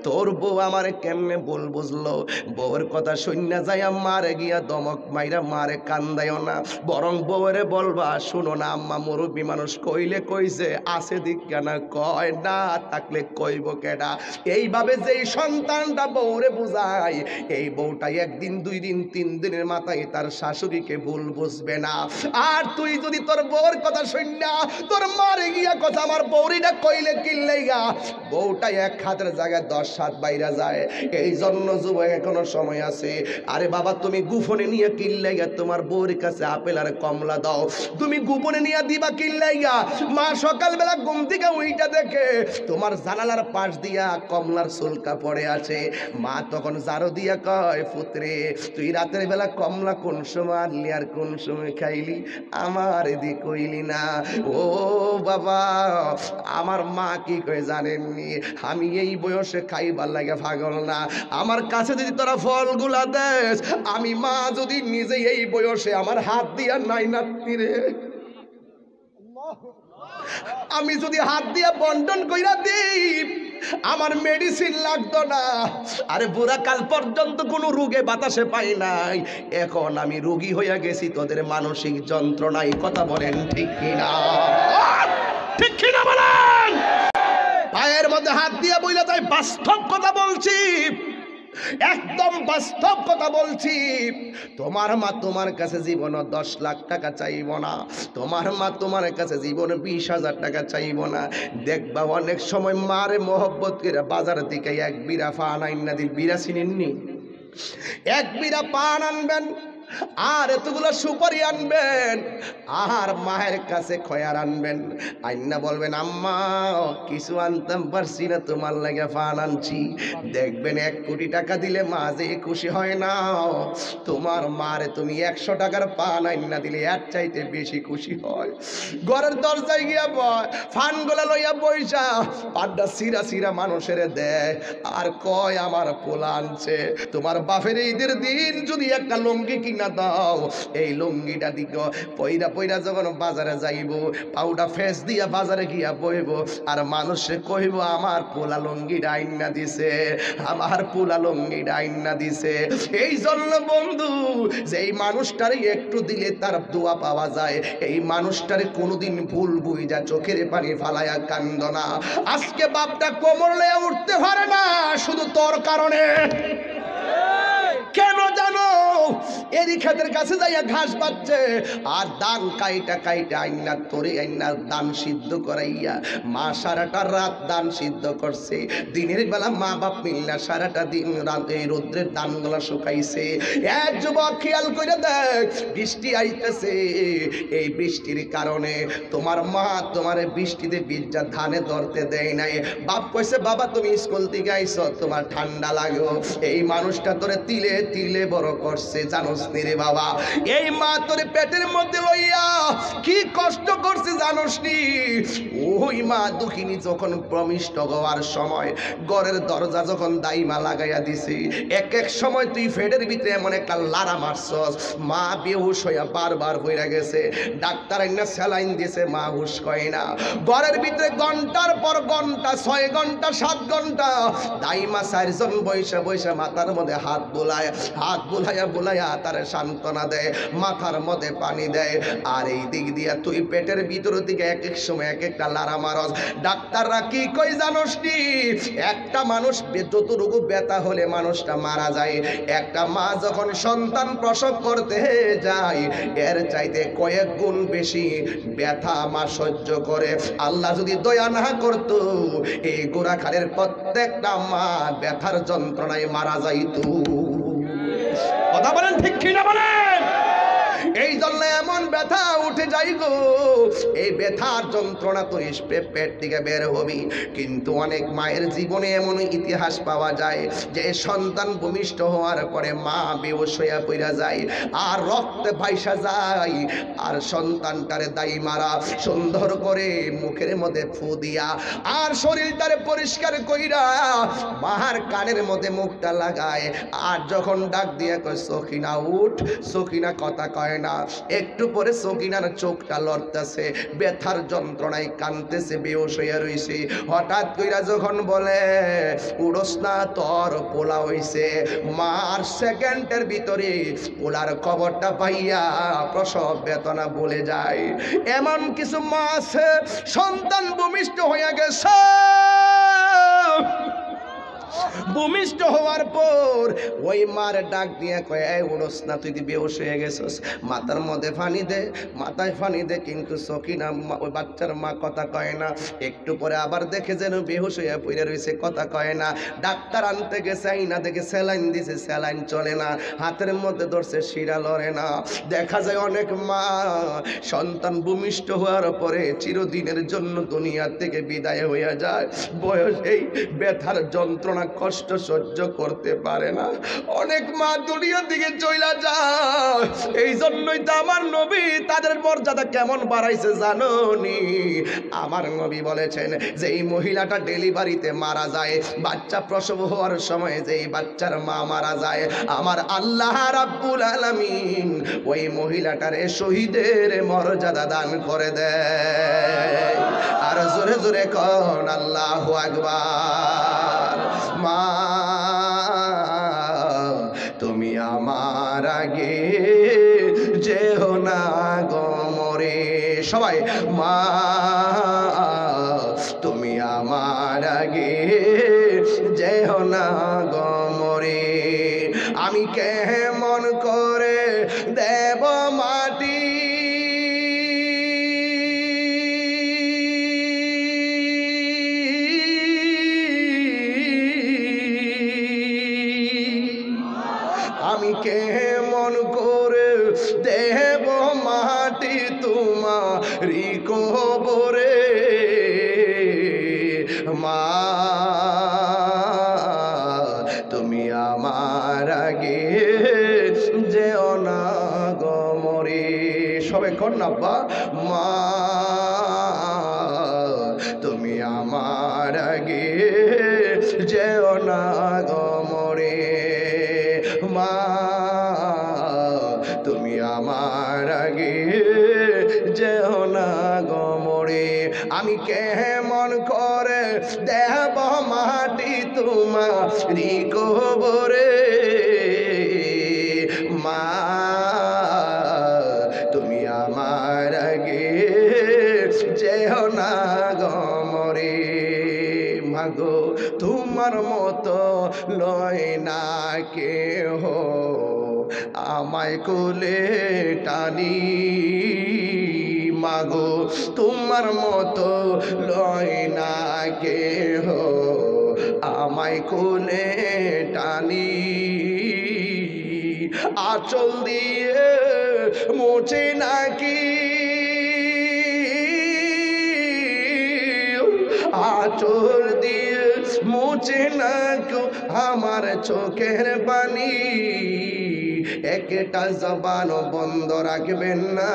তোর বউ আমার কেমনে বল বুঝলো। বউয়ের কথা শুননা যায় মারে গিয়া দমক মাইরা মারে কান্দাইও না, বরং বউরে বলবা শুনো না আম্মা মুরব্বী মানুষ কইলে কইছে আছে দিক কেন কয় না থাকলে কইব কেডা। এইভাবে যেই সন্তানটা বউরে বুঝায় এই বউটাই একদিন 2 দিন 3 দিনের মাথায় তার শাশুড়িকে ভুল বুঝবে না। আর তুই যদি তোর বউর কথা শুননা তোর মারে গিয়া কথা আমার বউরিটা কইলে কিল্লাইগা, বউটা এক হাতের জায়গায় 10 হাত বাইরা যায়। এই জন্য যুবক এখনো সময় আছে। আরে বাবা তুমি গোপনে নিয়ে কিল্লাইগা তোমার বউর কাছে আপেল আর কমলা দাও, তুমি গোপনে নিয়ে দিবা কিল্লাইগা। মা সকালবেলা ঘুম থেকে উইটা দেখে তোমার জানালার পাশ দিয়া কমলার সুলকা পড়ে আছে। মা তখন জারো দিয়া কয় পুত্রে তুই রাতের বেলা কমলা কোন সময় আনলি আর কোন সময় খাইলি, আমার এদিক কইলি না। ও বাবা আমার মা কি কয় জানেননি, আমি এই বয়সে খাইবার লাগে পাগল না। আমার কাছে যদি তোরা ফলগুলা দেস, আমি মা যদি নিজে এই বয়সে আমার হাত দিয়া নাই নাতি রে, আমি যদি হাত দিয়া বন্টন কইরা দিই আমার মেডিসিন লাগতো না। আরে বুড়া কাল পর্যন্ত কোনো রোগে বাতাসে পাই নাই, এখন আমি রোগী হইয়া গেছি তোদের মানসিক যন্ত্রণায়। কথা বলেন ঠিক কিনা? ঠিক কিনা বলেন? পায়ের মধ্যে হাত দিয়া বইলা তাই বাস্তব কথা বলছি, একদম বাস্তব কথা বলছি। তোমার মা তোমার কাছে জীবন 10 লাখ টাকা চাইব না, তোমার মা তোমার কাছে জীবন 20,000 টাকা চাইব না। দেখবা অনেক সময় মারে মোহব্বত করে বাজার থেকে 1 বিড়া পান আইনা দিল, বিড়া চিনেননি? 1 বিড়া পান আনবেন আর এতগুলো সুপারি আনবেন আর মায়ের কাছে খয়ার আনবেন, আইনা বলবেন আম্মা কিছু আনতাম পারছি না তোমার লাগে পান আনছি। দেখবেন 1 কোটি টাকা দিলে মা যে খুশি হয় না, তোমার মারে তুমি 100 টাকার পান আইনা দিলে এর চাইতে বেশি খুশি হয়। ঘরের দরজায় গিয়া বয় ফানগুলা লইয়া বইসা পাড্ডা সিরা সিরা মানুষের দেয় আর কয় আমার পোলা আনছে। তোমার বাপের ঈদের দিন যদি একটা লুঙ্গি কিনা দাও, এই লুঙ্গিটা দিক পয়রা পয়রা যখন বাজারে যাইব পাউডা ফেস দিয়া বাজারে গিয়া বইব আর মানুষে কইব আমার পোলা লুঙ্গিটা আইনা দিছে, আমার পোলা লুঙ্গিটা আইনা দিছে। এই জন্য বন্ধু যেই মানুষটারে একটু দিলে তার দোয়া পাওয়া যায়, এই মানুষটারে কোনোদিন ভুল বুইজা চোখের পানি ফালায়া কান্দ না। আজকে বাপটা কোমর লয়ে উঠতে পারে না শুধু তোর কারণে। কেন জানো? এরই ক্ষেতের কাছে যাইয়া ঘাস পাচ্ছে আর ধান কাইটা কাইটা আইনা তোরে আইনা ধান সিদ্ধ করাইয়া মা সারাটা রাত ধান সিদ্ধ করছে। দিনের বেলা মা বাপ মিল্লা সারাটা দিন রাতে রোদ্রের ধানগুলা শুকাইছে। এক যুবক খেয়াল করে দেখ বৃষ্টি আইতেছে, এই বৃষ্টির কারণে তোমার মা তোমার বৃষ্টিতে বীজটা ধানে ধরতে দেয় নাই। বাপ কইছে বাবা তুমি স্কুল থেকে আইছো তোমার ঠান্ডা লাগো, এই মানুষটা তোরে তিলে তিলে বড় করছে জানোস নি রে বাবা। এই মা তোরে পেটের মধ্যে লইয়া কি কষ্ট করছে জানোস নি? ওই মা দুঃখিনী যখন প্রমিষ্ট হওয়ার সময় ঘরের দরজা যখন দাইমা লাগাইয়া দিছি, এক এক সময় তুই ফেডের ভিতরে এমন একটা লারা মারছস মা বেহুশ হইয়া বারবার হইয়া গেছে। ডাক্তার আইনা স্যালাইন দিয়েছে মা হুশ কয় না। ঘরের ভিতরে ঘন্টার পর ঘন্টা 6 ঘন্টা 7 ঘন্টা দাইমা 4 জন বৈশা বৈশা মাথার মধ্যে হাত বোলায়, হাত বোলাইয়া বোলাইয়া তারে সান্ত্বনা দেয়, মাথার মধ্যে পানি দেয়। আর এই দিক দিয়া তুই পেটের ভিতর দিকে এক এক সময় এক একটা লারা মারস। ডাক্তাররা কি কই জানোস নি? একটা মানুষ যতটুকু ব্যথা হলে মানুষটা মারা যায়, একটা মা যখন সন্তান প্রসব করতে যায় এর চাইতে কয়েক গুণ বেশি ব্যথা মা সহ্য করে। আল্লাহ যদি দয়া না করতো এই গোরাখালের প্রত্যেকটা মা ব্যথার যন্ত্রণায় মারা যাইতো। কথা বলেন ঠিক কিনা বলেন? এই জন্য এমন ব্যথা উঠে যাই গো, এই ব্যথার যন্ত্রণা তো পেট থেকে বের হবি। কিন্তু অনেক মায়ের জীবনে এমন ইতিহাস পাওয়া যায় যে সন্তান ভূমিষ্ঠ হওয়ার পরে মা বেহুশ হইয়া পড়া যায় আর রক্তে ভাইসা যায় আর সন্তানটারে দাই মারা সুন্দর করে মুখের মধ্যে ফু দিয়া আর শরীরটারে পরিষ্কার কইরা মার কানের মধ্যে মুখটা লাগায় আর যখন ডাক দিয়া কয় সখিনা উঠ, সখিনা কথা কয় না। একটু পরে সকিনার চোখটা লড়তেছে, ব্যথার যন্ত্রণায় কাঁদতেছে, বেহুশ হইয়া রইছে। হঠাৎ কইরা যখন বলে উড়স না, তোর পোলা হইছে, মার সেকেন্ডের ভিতরে পোলার খবরটা পাইয়া প্রসব বেদনা বলে যায়। এমন কিছু মা আছে সন্তান ভূমিষ্ঠ হইয়া গেছে, ভূমিষ্ঠ হওয়ার পর ওই মার ডাক দিয়ে কয় এই উড়স না, তুই বেহুশ হয়ে গেছিস, মাথার মধ্যে পানি দে, মাথায় পানি দে। কিন্তু সকিনা ওই বাচ্চার মা কথা কয় না। একটু পরে আবার দেখে যেন বেহুশ হইয়া পড়ে রয়েছে, কথা কয় না। ডাক্তার আনতে গেছে, আইনা দেখে স্যালাইন দিছে, স্যালাইন চলে না, হাতের মধ্যে ধরছে, শিরা লড়ে না। দেখা যায় অনেক মা সন্তান ভূমিষ্ঠ হওয়ার পরে চিরদিনের জন্য দুনিয়া থেকে বিদায় হইয়া যায়। বয়স এই ব্যথার যন্ত্রণা কষ্ট সহ্য করতে পারে না, অনেক মা দুনিয়া থেকে চইলা যায়। এই জন্যই তো আমার নবী তাদের মর্যাদা কেমন বাড়াইছে জানো নি? আমার নবী বলেছেন যে এই মহিলাটা ডেলিভারিতে মারা যায়, বাচ্চা প্রসব হওয়ার সময় যেই বাচ্চার মা মারা যায়, আমার আল্লাহ রাব্বুল আলামিন ওই মহিলাটারে শহীদের মর্যাদা দান করে দেয়। আর জোরে জোরে কোন আল্লাহু আকবার। মা তুমি আমার আগে যেও না গো মরে, সবাই মা তুমি আমার আগে যেও না গো মরে। আমি কেমন করে দেব মাটি আমি কেমন করে দেব মাটি তোমারি কবরে। মা তুমি আমার আগে যেও না গো মরে, সবাই কর না বা মা তুমি আমার আগে যেও না গো মরে। মা তুমি আমার আগে যেও না গো মরে। আমি কেমন করে দেব মাটি তোমারি কবরে। মা তুমি আমার আগে যেও না গো মরে। মাগো তোমার মতো লয় না কেহ আমায় কোলে টানি, মাগো তোমার মতো লয় না কেহ আমায় কোলে টানি। আঁচল দিয়ে মোছে নাকি, আঁচল দিয়ে মুছে না কেউ আমার চোখের পানি। একটা জবান বন্ধ রাখবেন না,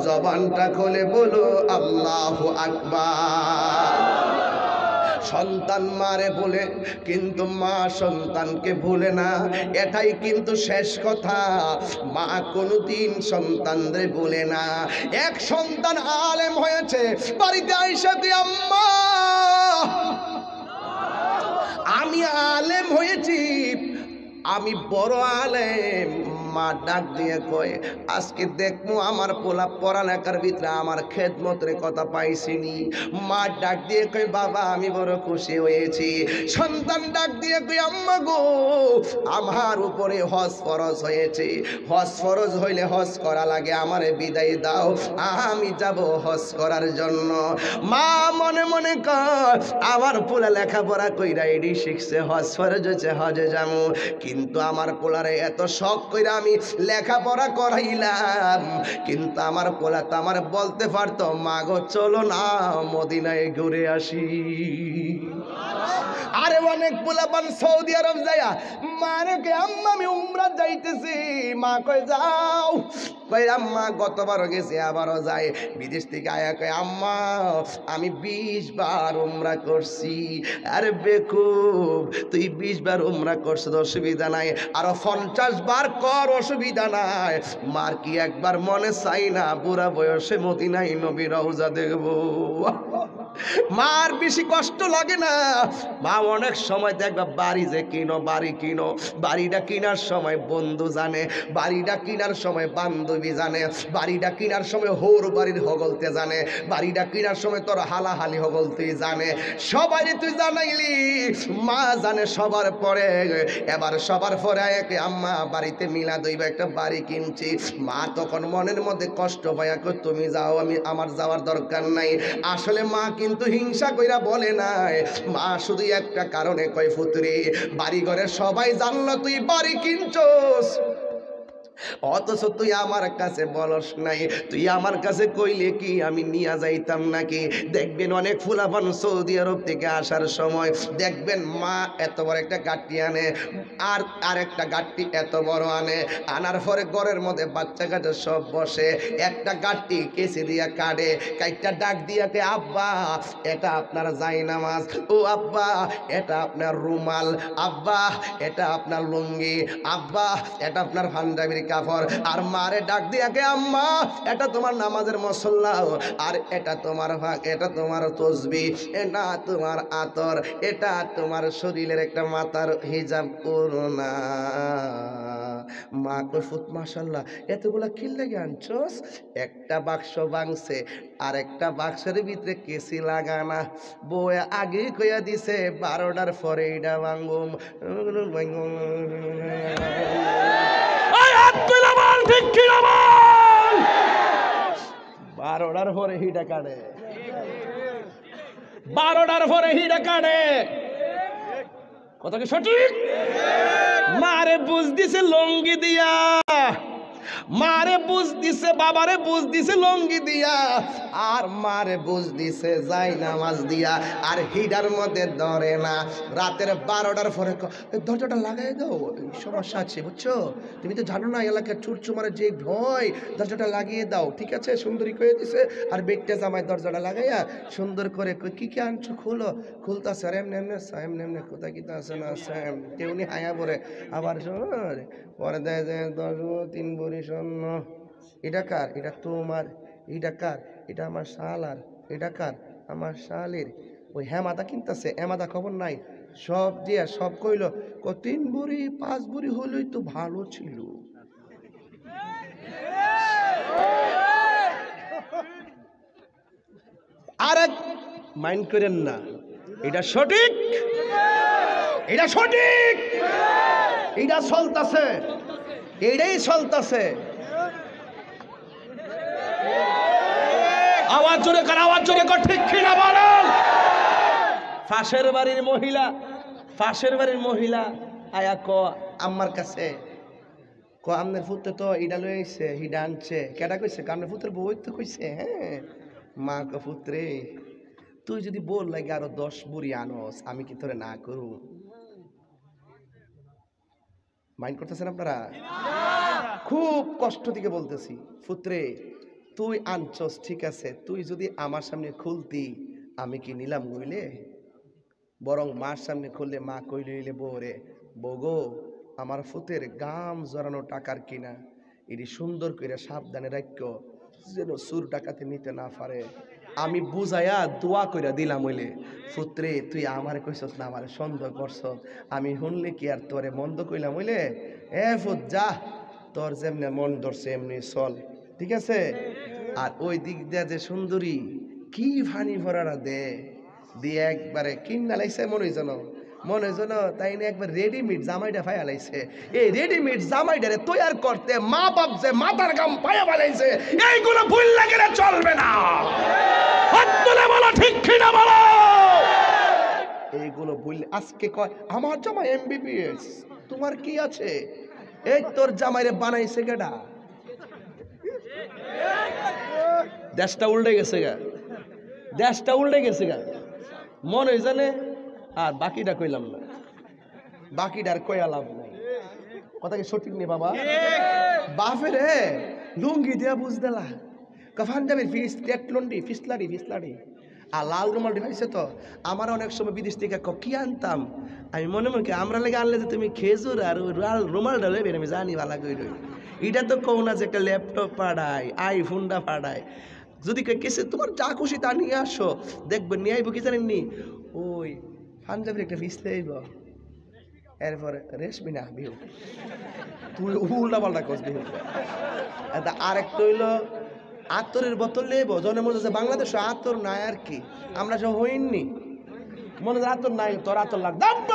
জবানটা খুলে বলো আল্লাহু আকবার। সন্তান মারে বলে কিন্তু মা সন্তানকে ভুলে না, এটাই কিন্তু শেষ কথা। মা কোনোদিন সন্তানদের ভুলে না। এক সন্তান আলেম হয়েছে, বাড়িতে আইসা দিয়ে আম্মা আমি আলেম হয়েছি, আমি বড় আলেম। মা ডাক দিয়ে কয় আজকে দেখবো আমার পোলা পড়ালেখার ভিতরে আমার খেদমতের কথা পাইছিনি। মা ডাক দিয়ে কয় বাবা আমি বড় খুশি হয়েছি। সন্তান ডাক দিয়ে কয় আম্মা গো আমার উপরে হজ ফরজ হয়েছে, হজ ফরজ হইলে হজ করা লাগে, আমারে বিদায় দাও, আমি যাব হজ করার জন্য। মা মনে মনে কয় আমার পোলা লেখাপড়া কইরা এডি শিখছে, হজ ফরজ হয়েছে, হজে যাবো। কিন্তু আমার পোলারে এত শখ কইরা আমি লেখাপড়া করাইলাম, কিন্তু আমার পোলা তো আমার বলতে পারতো মা গো চলো না মদিনায় ঘুরে আসি। আরে অনেক পোলাপান সৌদি আরব যায়া মারে কে আম্মা আমি উমরা যাইতেছি, মা কয় যাও, কই আম্মা গতবারও গেছে আবারও যায়, বিদেশ থেকে আয়া কয় আম্মা আমি 20 বার উমরা করছি। আরে বেকুব তুই 20 বার উমরা করছিস অসুবিধা নাই, আরো 50 বার কর অসুবিধা নাই। মার কি একবার মনে চাই না বুড়া বয়সে মদিনায় নবী রওজা দেখব? মার বেশি কষ্ট লাগে না? মা অনেক সময় দেখবা বাড়ি যে কিনো, বাড়ি কিনো, বাড়িটা কেনার সময় বন্ধু জানে, বাড়িটা কেনার সময় বান্ধবী জানে, বাড়িটা কেনার সময় হোর বাড়ির হগলতে জানে, বাড়িটা কেনার সময় তোর হালাহালি হগলতে জানে, সবাই তুই জানাইলি। মা জানে সবার পরে, এবার সবার পরে একে আম্মা বাড়িতে মিলা দইবা একটা বাড়ি কিনছি। মা তখন মনের মধ্যে কষ্ট পায়া কই তুমি যাও, আমি আমার যাওয়ার দরকার নাই। আসলে মা কিন্তু হিংসা কইরা বলে নাই, মা শুধু একটা কারণে কয় পুত্রী বাড়ি ঘরে সবাই জানলো তুই বাড়ি কিনছস, অথচ তুই আমার কাছে বলস নাই। তুই আমার কাছে কইলে কি আমি নিয়ে যাইতাম নাকি? দেখবেন অনেক ফুলাফান সৌদি আরব থেকে আসার সময় দেখবেন মা এত বড় একটা গাঠি আনে, আর একটা গাঠি এত বড় আনে, আনার পরে ঘরের মধ্যে বাচ্চা কাচ্চা সব বসে, একটা গাঠি কেসে দিয়া কাটে, কাইটটা ডাক দিয়া কে আব্বা এটা আপনার জায়নামাজ, ও আব্বা এটা আপনার রুমাল, আব্বা এটা আপনার লুঙ্গি, আব্বা এটা আপনার পাঞ্জাবির কাপড়। আর মারে ডাক দিয়া কে আম্মা এটা তোমার নামাজের মুসল্লা, আর এটা তোমার এটা তোমার তসবিহ, এটা তোমার আতর, এটা তোমার শরীরের একটা মাথার হিজাব করোনা। মা কই ফুত মাশাআল্লাহ এতগুলা কি লাগে আনছস? একটা বাক্স ভাঙছে আর একটা বাক্সের ভিতরে কেসি লাগানা, বউয়ে আগেই কইয়া দিছে 12টার পরে এটা ভাঙুম। ঠিক কি না বল? 12টার পরে হিডা কাটে, 12টার পরে হিডা কাটে, কথা কি সঠিক? মারে বুঝ দিছে লঙ্গি দিয়া, মারে বুঝ দিছে, বাবারে বুঝ দিছে লঙ্গি দিয়া, আর মারে বুঝ দিছে জায়নামাজ দিয়া, আর হিডার মধ্যে ধরে না। রাতের 12টার পরে দরজাটা লাগাই দাও, সমস্যা আছে বুঝছো, তুমি তো জানো না এলাকার চুরচুমারে যে ভয়, দরজাটা লাগিয়ে দাও। ঠিক আছে সুন্দরী কয়ে দিছে, আর বেগটা জামাই দরজাটা লাগাইয়া সুন্দর করে কি কি আনছো খুলো, খুলতাছে, আর এমনি এমনি এমনি এমনি কোথায় কি আছে না তেমনি হায়া পরে আবার পরে দেয় যে 10 3 ভরি স্বর্ণ। এটা কার? এটা তোমার। এটা কার? এটা আমার শালার। এটা কার? আমার শালের। ওই হেমাদা কিনতেছে, হেমাদা খবর নাই, সব দিয়ে সব কইল 3 ভরি 5 ভরি হলেই তো ভালো ছিল। আর মাইন্ড করেন না, এটা সঠিক, এটা সঠিক, এটা চলতেছে, এটাই চলতেছে। আওয়াজ জোরে কর, আওয়াজ জোরে কর, ঠিক কিনা বলেন? পাশের বাড়ির মহিলা, পাশের বাড়ির মহিলা আয়া ক আম্মার কাছে ক আমনের ফুতে তো ইডা লই আইছে, হিডা আনছে, কেডা কইছে? কামনের ফুতের বউ তো কইছে। হ্যাঁ মা ক পুত্রে তুই যদি বল লাগে আরো 10 বুড়ি আনস, আমি কি তোরে না করু? মাইন্ড করতেছেন আপনারা? খুব কষ্ট থেকে বলতেছি, পুত্রে তুই আনছস ঠিক আছে, তুই যদি আমার সামনে খুলতি আমি কি নিলাম কইলে? বরং মার সামনে খুললে মা কইলে নিলে বউরে, বগো আমার ফুতের গাম জড়ানো টাকার কিনা, এটি সুন্দর করে সাবধানে রাখো যেন সুর ডাকাতে নিতে না পারে। আমি বুঝাইয়া দোয়া কইরা দিলাম হইলে, পুত্রে তুই আমারে কইছস না আমারে সন্দেহ করছ, আমি শুনলে কি আর তোরে মন্দ কইলাম হইলে? এ ফুত যা, তোর যেমনে মন ধরছে এমনি চল, ঠিক আছে? আর ওই দিক দিয়া যে সুন্দরী কি ফানি ভরারা দিয়ে একবারে কিনা লাইছে মনে যেন তাই না একবার রেডিমেড জামাইটা ফায়া লাইছে। এই রেডিমেড জামাইটারে তৈয়ার করতে মা বাপ যে মাথার গাম পায়া বানাইছে, এইগুলো ভুল লাগে না, চলবে না। হাত তুলে বলো ঠিক কিনা বলো। এইগুলো ভুল। আজকে কয় আমার জামাই MBBS, তোমার কি আছে? এই তোর জামাইরে বানাইছে কেডা? দেশটা উল্টে গেছে গা, দেশটা উল্টে গেছে গা, মনে জানে। আর বাকিটা কইলাম না, বাকিটা আর কইয়া লাভ নাই। কথা কি সঠিক নেই বাবা? বাপের লুঙ্গি দিয়া বুঝ দিলা পাঞ্জাবির ফিসলারি আর লাল রুমাল ডিভাইসে তো আমার অনেক সময় বিদেশ থেকে কি আনতাম আমি মনে মনে আমরা লেগে আনলে যে তুমি খেজুর আর লাল রুমালটা লেবে আমি জানি ভালো করে এটা তো কও না যে একটা ল্যাপটপ পাঠায় আইফোনটা পাঠায় যদি কেসে তোমার যা খুশি তা নিয়ে আসো দেখবেন নিয়ে আইব কি জানেননি ওই পাঞ্জাবির একটা ফিসলে আইব এরপরে রেশমি না বিহু তুই উল্টা পাল্টা করছ বিহু আরেকটা হইলো আতরের বোতল লেব জনের মধ্যে বাংলাদেশে আতর নাই আর কি আমরা সব হইনি মনে হয় আতর নাই তোর আতর লাগ দাম তো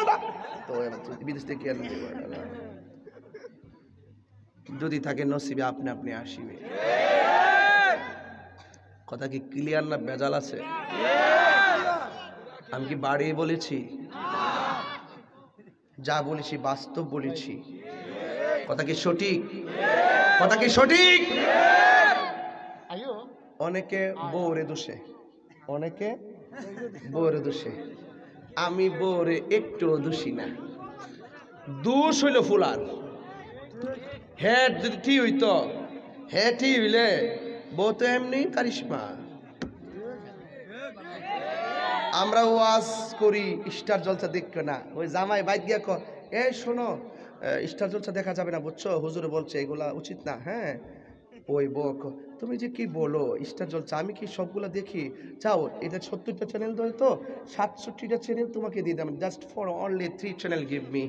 বিদেশ থেকে যদি থাকে নসিবে আপনি আপনি আসিবে কথা কি ক্লিয়ার না বেজাল আছে আমি কি বাড়িয়ে বলেছি যা বলেছি বাস্তব বলেছি কথা কি সঠিক কথা কি সঠিক অনেকে বউরে দোষে অনেকে বউরে দোষে আমি বউরে একটু দোষী না দোষ হইল ফুলার হ্যাঁ যদি ঠিক হইতো হ্যাঁ ঠিক হইলে বউ তো এমনি কারিশমা আমরা ওয়াজ করি স্টার জলসা দেখো না ওই জামাই বাইক গিয়া কর এ শোনো স্টার জলসা দেখা যাবে না বুঝছো হুজুরে বলছে এগুলা উচিত না হ্যাঁ ওই বক তুমি যে কি বলো স্টার জলসা আমি কি সবগুলো দেখি চাও এটা 70টা চ্যানেল তো 67টা চ্যানেল তোমাকে দিয়ে দাম just for only 3 channel give me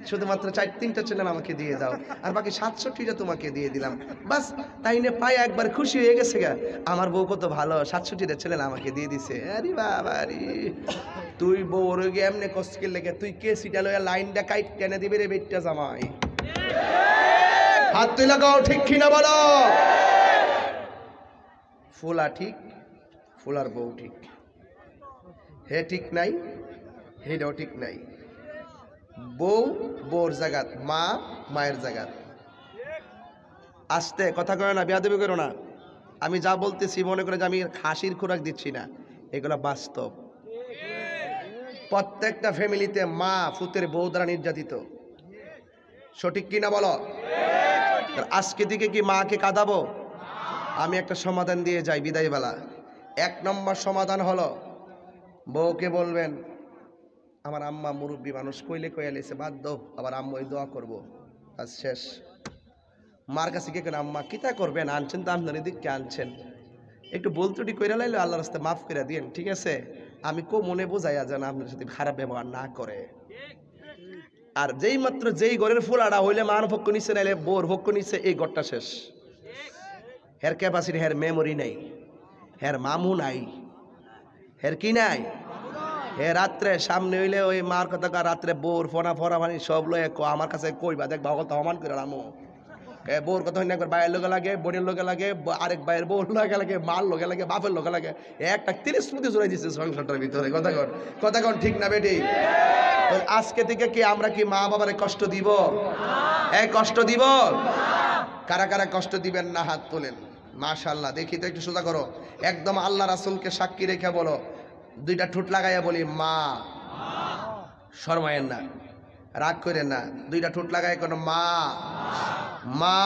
শুধুমাত্র 3টা চ্যানেল আমাকে দিয়ে দাও আর বাকি 67টা তোমাকে দিয়ে দিলাম বাস তাই নিয়ে পায়ে একবার খুশি হয়ে গেছে গা আমার বউ কত ভালো 67টা চ্যানেল আমাকে দিয়ে দিছে আরে বাবা রে তুই বউর গিয়ে এমনি কষ্ট লেগে তুই কে সিটা লয়া লাইনটা কাইট টেনে দিবি রে বেটটা জামাই হাত তুই লাগাও ঠিক কিনা বলো ফুলা ঠিক ফুলার বউ ঠিক হে ঠিক নাই হেটাও ঠিক নাই বউ বউর জাগাত মা মায়ের জাগাত আস্তে কথা কয় না বেয়াদবি করো না আমি যা বলতেছি মনে করে যে আমি খাসির খোরাক দিচ্ছি না এগুলা বাস্তব প্রত্যেকটা ফ্যামিলিতে মা ফুতের বউ দ্বারা নির্যাতিত সঠিক কিনা বলো আজকে দিকে কি মাকে কাঁদাবো আমি একটা সমাধান দিয়ে যাই বিদায়বেলা 1 নম্বর সমাধান হলো বউকে বলবেন আমার আম্মা মুরব্বী মানুষ কইলে কইয়ালেছে বাদ দাও আবার আম্মু ওই দোয়া করবো আজ শেষ মার কাছে কে কেন আম্মা কিতা করবেন আনছেন তো আপনার এদিকে আনছেন একটু বলতুটি কইরা লাইলে আল্লাহর রাস্তায় মাফ করে দিন ঠিক আছে আমি মনে বোঝাইয়া যেন আপনার সাথে খারাপ ব্যবহার না করে আর যেই মাত্র যেই ঘরের ফুলাটা হইলে মান ভক্ষ নিচ্ছে নাইলে বোর ভক্ষ নিচ্ছে এই ঘরটা শেষ হের ক্যাপাসিটি হের মেমোরি নাই হের মামু নাই হের কি নাই হে রাত্রে সামনে হইলে ওই মার কথা রাত্রে বোর ফোনা ফোনা ফানি সব লয়ে আমার কাছে কইবা দেখ বাবা তো অমান করে রামো বোর কথা হইলে একবার বাইয়ের লোকে লাগে বোনের লোকে লাগে আরেক বাইয়ের বউর লোকে লাগে মার লোকে লাগে বাপের লোকে লাগে একটা 30 স্মৃতি জড়াই দিচ্ছে সংসারটার ভিতরে কথা কন ঠিক না বেটি আজকে থেকে কি আমরা কি মা বাবারে কষ্ট দিব এই কষ্ট দিব কারা কারা কষ্ট দিবেন না হাত তোলেন মাশাআল্লাহ দেখি তো একটু সোজা করো একদম আল্লাহ রাসূলকে সাক্ষী রেখে বলো 2টা ঠোঁট লাগাইয়া বলি মা শরমায়েন না রাগ করেন না 2টা ঠোঁট লাগাই কোনো মা মা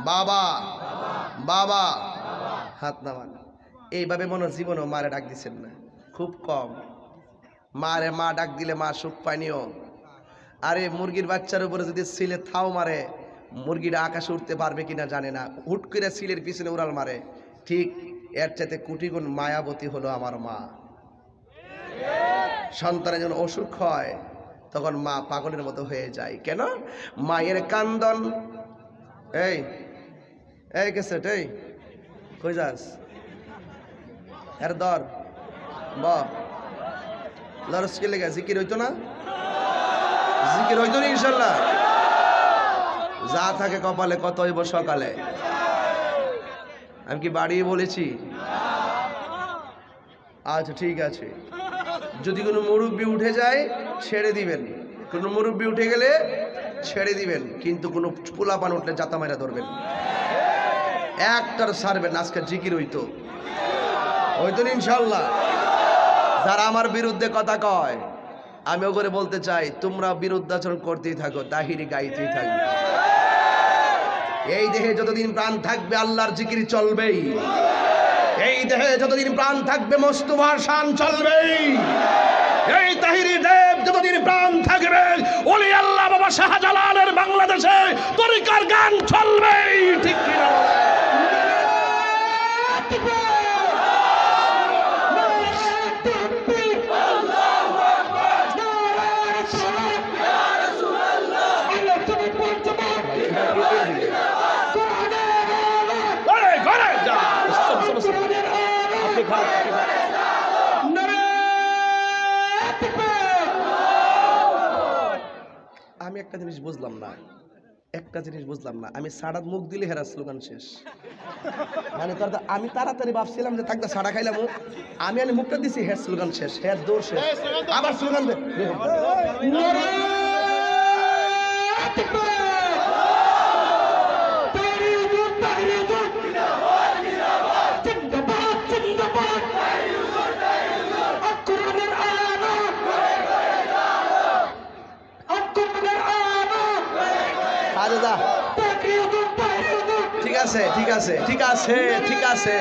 বাবা বাবা হাত নামান এইভাবে মনে জীবনও মারে ডাক দিচ্ছেন না খুব কম মারে মা ডাক দিলে মা সুখ পায়নিও আরে মুরগির বাচ্চার উপরে যদি সিলে থাও মারে মুরগিটা আকাশে উঠতে পারবে কিনা জানে না হুট করে সিলের পিছনে উড়াল মারে ঠিক এর চাইতে কোটি গুণ মায়াবতী হলো আমার মা সন্তানের যখন অসুখ হয় তখন মা পাগলের মতো হয়ে যায় কেন মায়ের কান্দন এই এই কেসেট এই কই যাস এর দর লরসকে লেগে জিকির হইতো না জিকির হইতো না ইনশাল্লাহ যা থাকে কপালে কত হইব সকালে আমি কি বাড়িয়ে বলেছি আচ্ছা ঠিক আছে যদি কোনো মুরব্বি উঠে যায় ছেড়ে দিবেন কোনো মুরব্বি উঠে গেলে ছেড়ে দিবেন কিন্তু কোনো পোলাপান উঠলে জাতা মারা ধরবেন একটার ছাড়বেন আজকে জিকির হইতো না ইনশাল্লাহ যারা আমার বিরুদ্ধে কথা কয় আমি ওকে বলতে চাই তোমরা বিরুদ্ধাচরণ করতেই থাকো তাহিরি গাইতেই থাকবে এই দেহে যতদিন প্রাণ থাকবে আল্লাহর জিকির চলবেই, এই দেহে যতদিন প্রাণ থাকবে মোস্তফার শান চলবেই, এই তাহিরি দেব যতদিন প্রাণ থাকবে ওলি আল্লাহ বাবা শাহজালালের বাংলাদেশে তরিকার গান চলবেই। ঠিক কিনা? আমি একটা জিনিস বুঝলাম না, আমি সাড়াত মুখ দিলে হেরা স্লোগান শেষ। মানে আমি তাড়াতাড়ি ভাবছিলাম যে থাকতে সাড়া খাইলাম, আমি মুখটা দিছি হের স্লোগান শেষ, হের দৌড় শেষ, আবার স্লোগান দে। ঠিক আছে ঠিক আছে ঠিক আছে ঠিক আছে।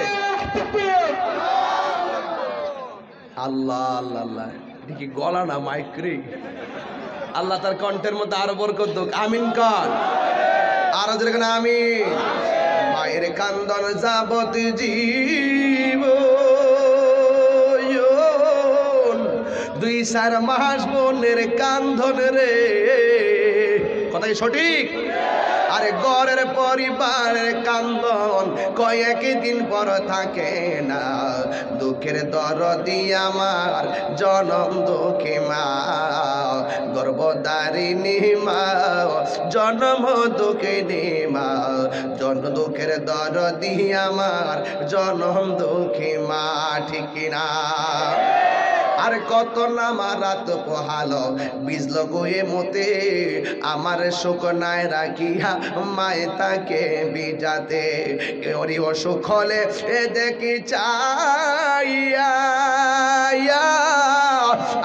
আল্লাহ আল্লাহ আল্লাহ, দেখি গলা না মাইক্রি। আল্লাহ তার কণ্ঠের মধ্যে আরো বরকত দিক। আমিন কর, আরো যেরকম আমিন। মায়ের কান্দন যাবত জীব, 2-4 মাস বোনের কান্দন রে, কথাই সঠিক। আরে ঘরের পরিবারের কান্দন কয়েকদিন পর থাকে না, দুঃখের দরদি আমার জনম দুঃখী মা, গর্ভধারিণী মা, জনম দুঃখিনী মা, দুঃখের দরদি আমার জনম দুঃখী মা। ঠিক কিনা? আর কত নামা রাত পোহালো বিজল গোয়ে মতে, আমার শোক নাই রাখিয়া মায়ে তাকে বিজাতে, ওরি অসুখ হলে এ দেখি চাইয়া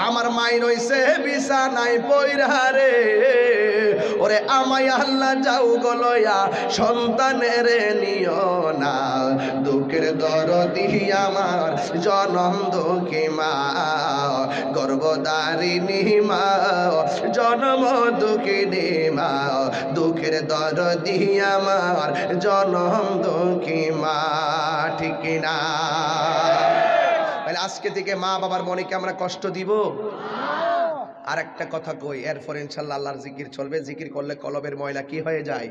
আমার মাই রইছে বিছানায় পইরা রে, ওরে আমায় আল্লাহ যাও গলয়া সন্তানের নিও না, দুঃখের দরদি আমার জনম দুঃখী মা, গর্ভধারিণী মা, জনম দুঃখিনী মা, দুঃখের দরদি আমার জনম দুঃখী মা। ঠিক কিনা? আজকে থেকে মা বাবার মনেকে আমরা কষ্ট দিব? আর একটা কথা কই, এরপর ইনশাআল্লাহ আল্লাহর জিকির চলবে। জিকির করলে কলবের ময়লা কি হয়ে যায়?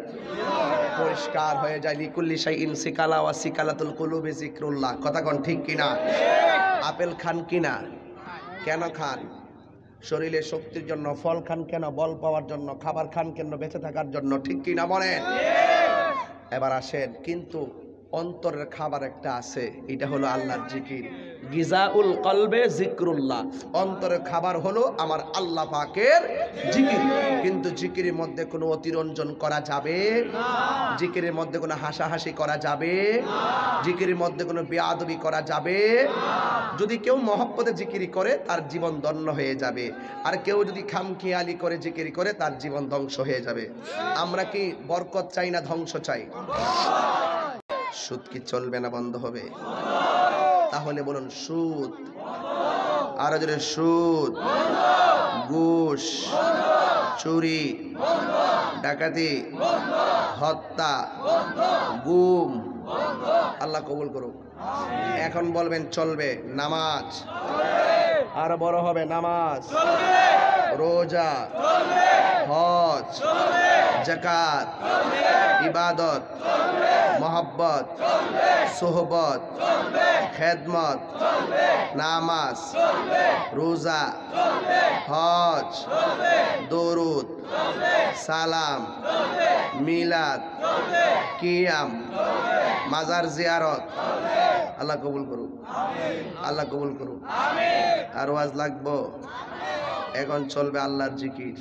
পরিষ্কার হয়ে যায়। লিকুল্লি শাইইন সিকালা ওয়া সিকালাতুল কুলুবি যিকরুল্লাহ। কথা কোন ঠিক কিনা? আপেল খান কিনা? কেন খান? শরীরে শক্তির জন্য। ফল খান কেন? বল পাওয়ার জন্য। খাবার খান কেন? বেঁচে থাকার জন্য। ঠিক কিনা বলেন? এবার আসেন, কিন্তু অন্তরের খাবার একটা আছে, এটা হলো আল্লাহর জিকির। গিজাউল কলবে যিকরুল্লাহ, অন্তরের খাবার হলো আমার আল্লাহ পাকের জিকির। কিন্তু জিকিরের মধ্যে কোনো অতিরঞ্জন করা যাবে না, জিকিরের মধ্যে কোনো হাসাহাসি করা যাবে না, জিকিরের মধ্যে কোনো বেয়াদবি করা যাবে না। যদি কেউ মহব্বতে জিকিরি করে তার জীবন ধন্য হয়ে যাবে, আর কেউ যদি খামখেয়ালি করে জিকিরি করে তার জীবন ধ্বংস হয়ে যাবে। আমরা কি বরকত চাই না ধ্বংস চাই? সুদ কি চলবে না বন্ধ হবে? তাহলে বলুন সুদ। আরো জোরে সুদ, ঘুষ, চুরি, ডাকাতি, হত্যা, গুম, আল্লাহ কবুল করুক। এখন বলবেন চলবে নামাজ, আরো বড় হবে নামাজ, রোজা, হজ, যাকাত, ইবাদত, মোহাব্বত, সোহবত, খেদমত, নামাজ, রোজা, হজ, দরুদ, সালাম, মিলাদ, কিয়াম, মাজার জিয়ারত। আল্লাহ কবুল করুক, আল্লাহ কবুল করুক। আর ওয়াজ লাগবো? এখন চলবে আল্লাহর জিকির।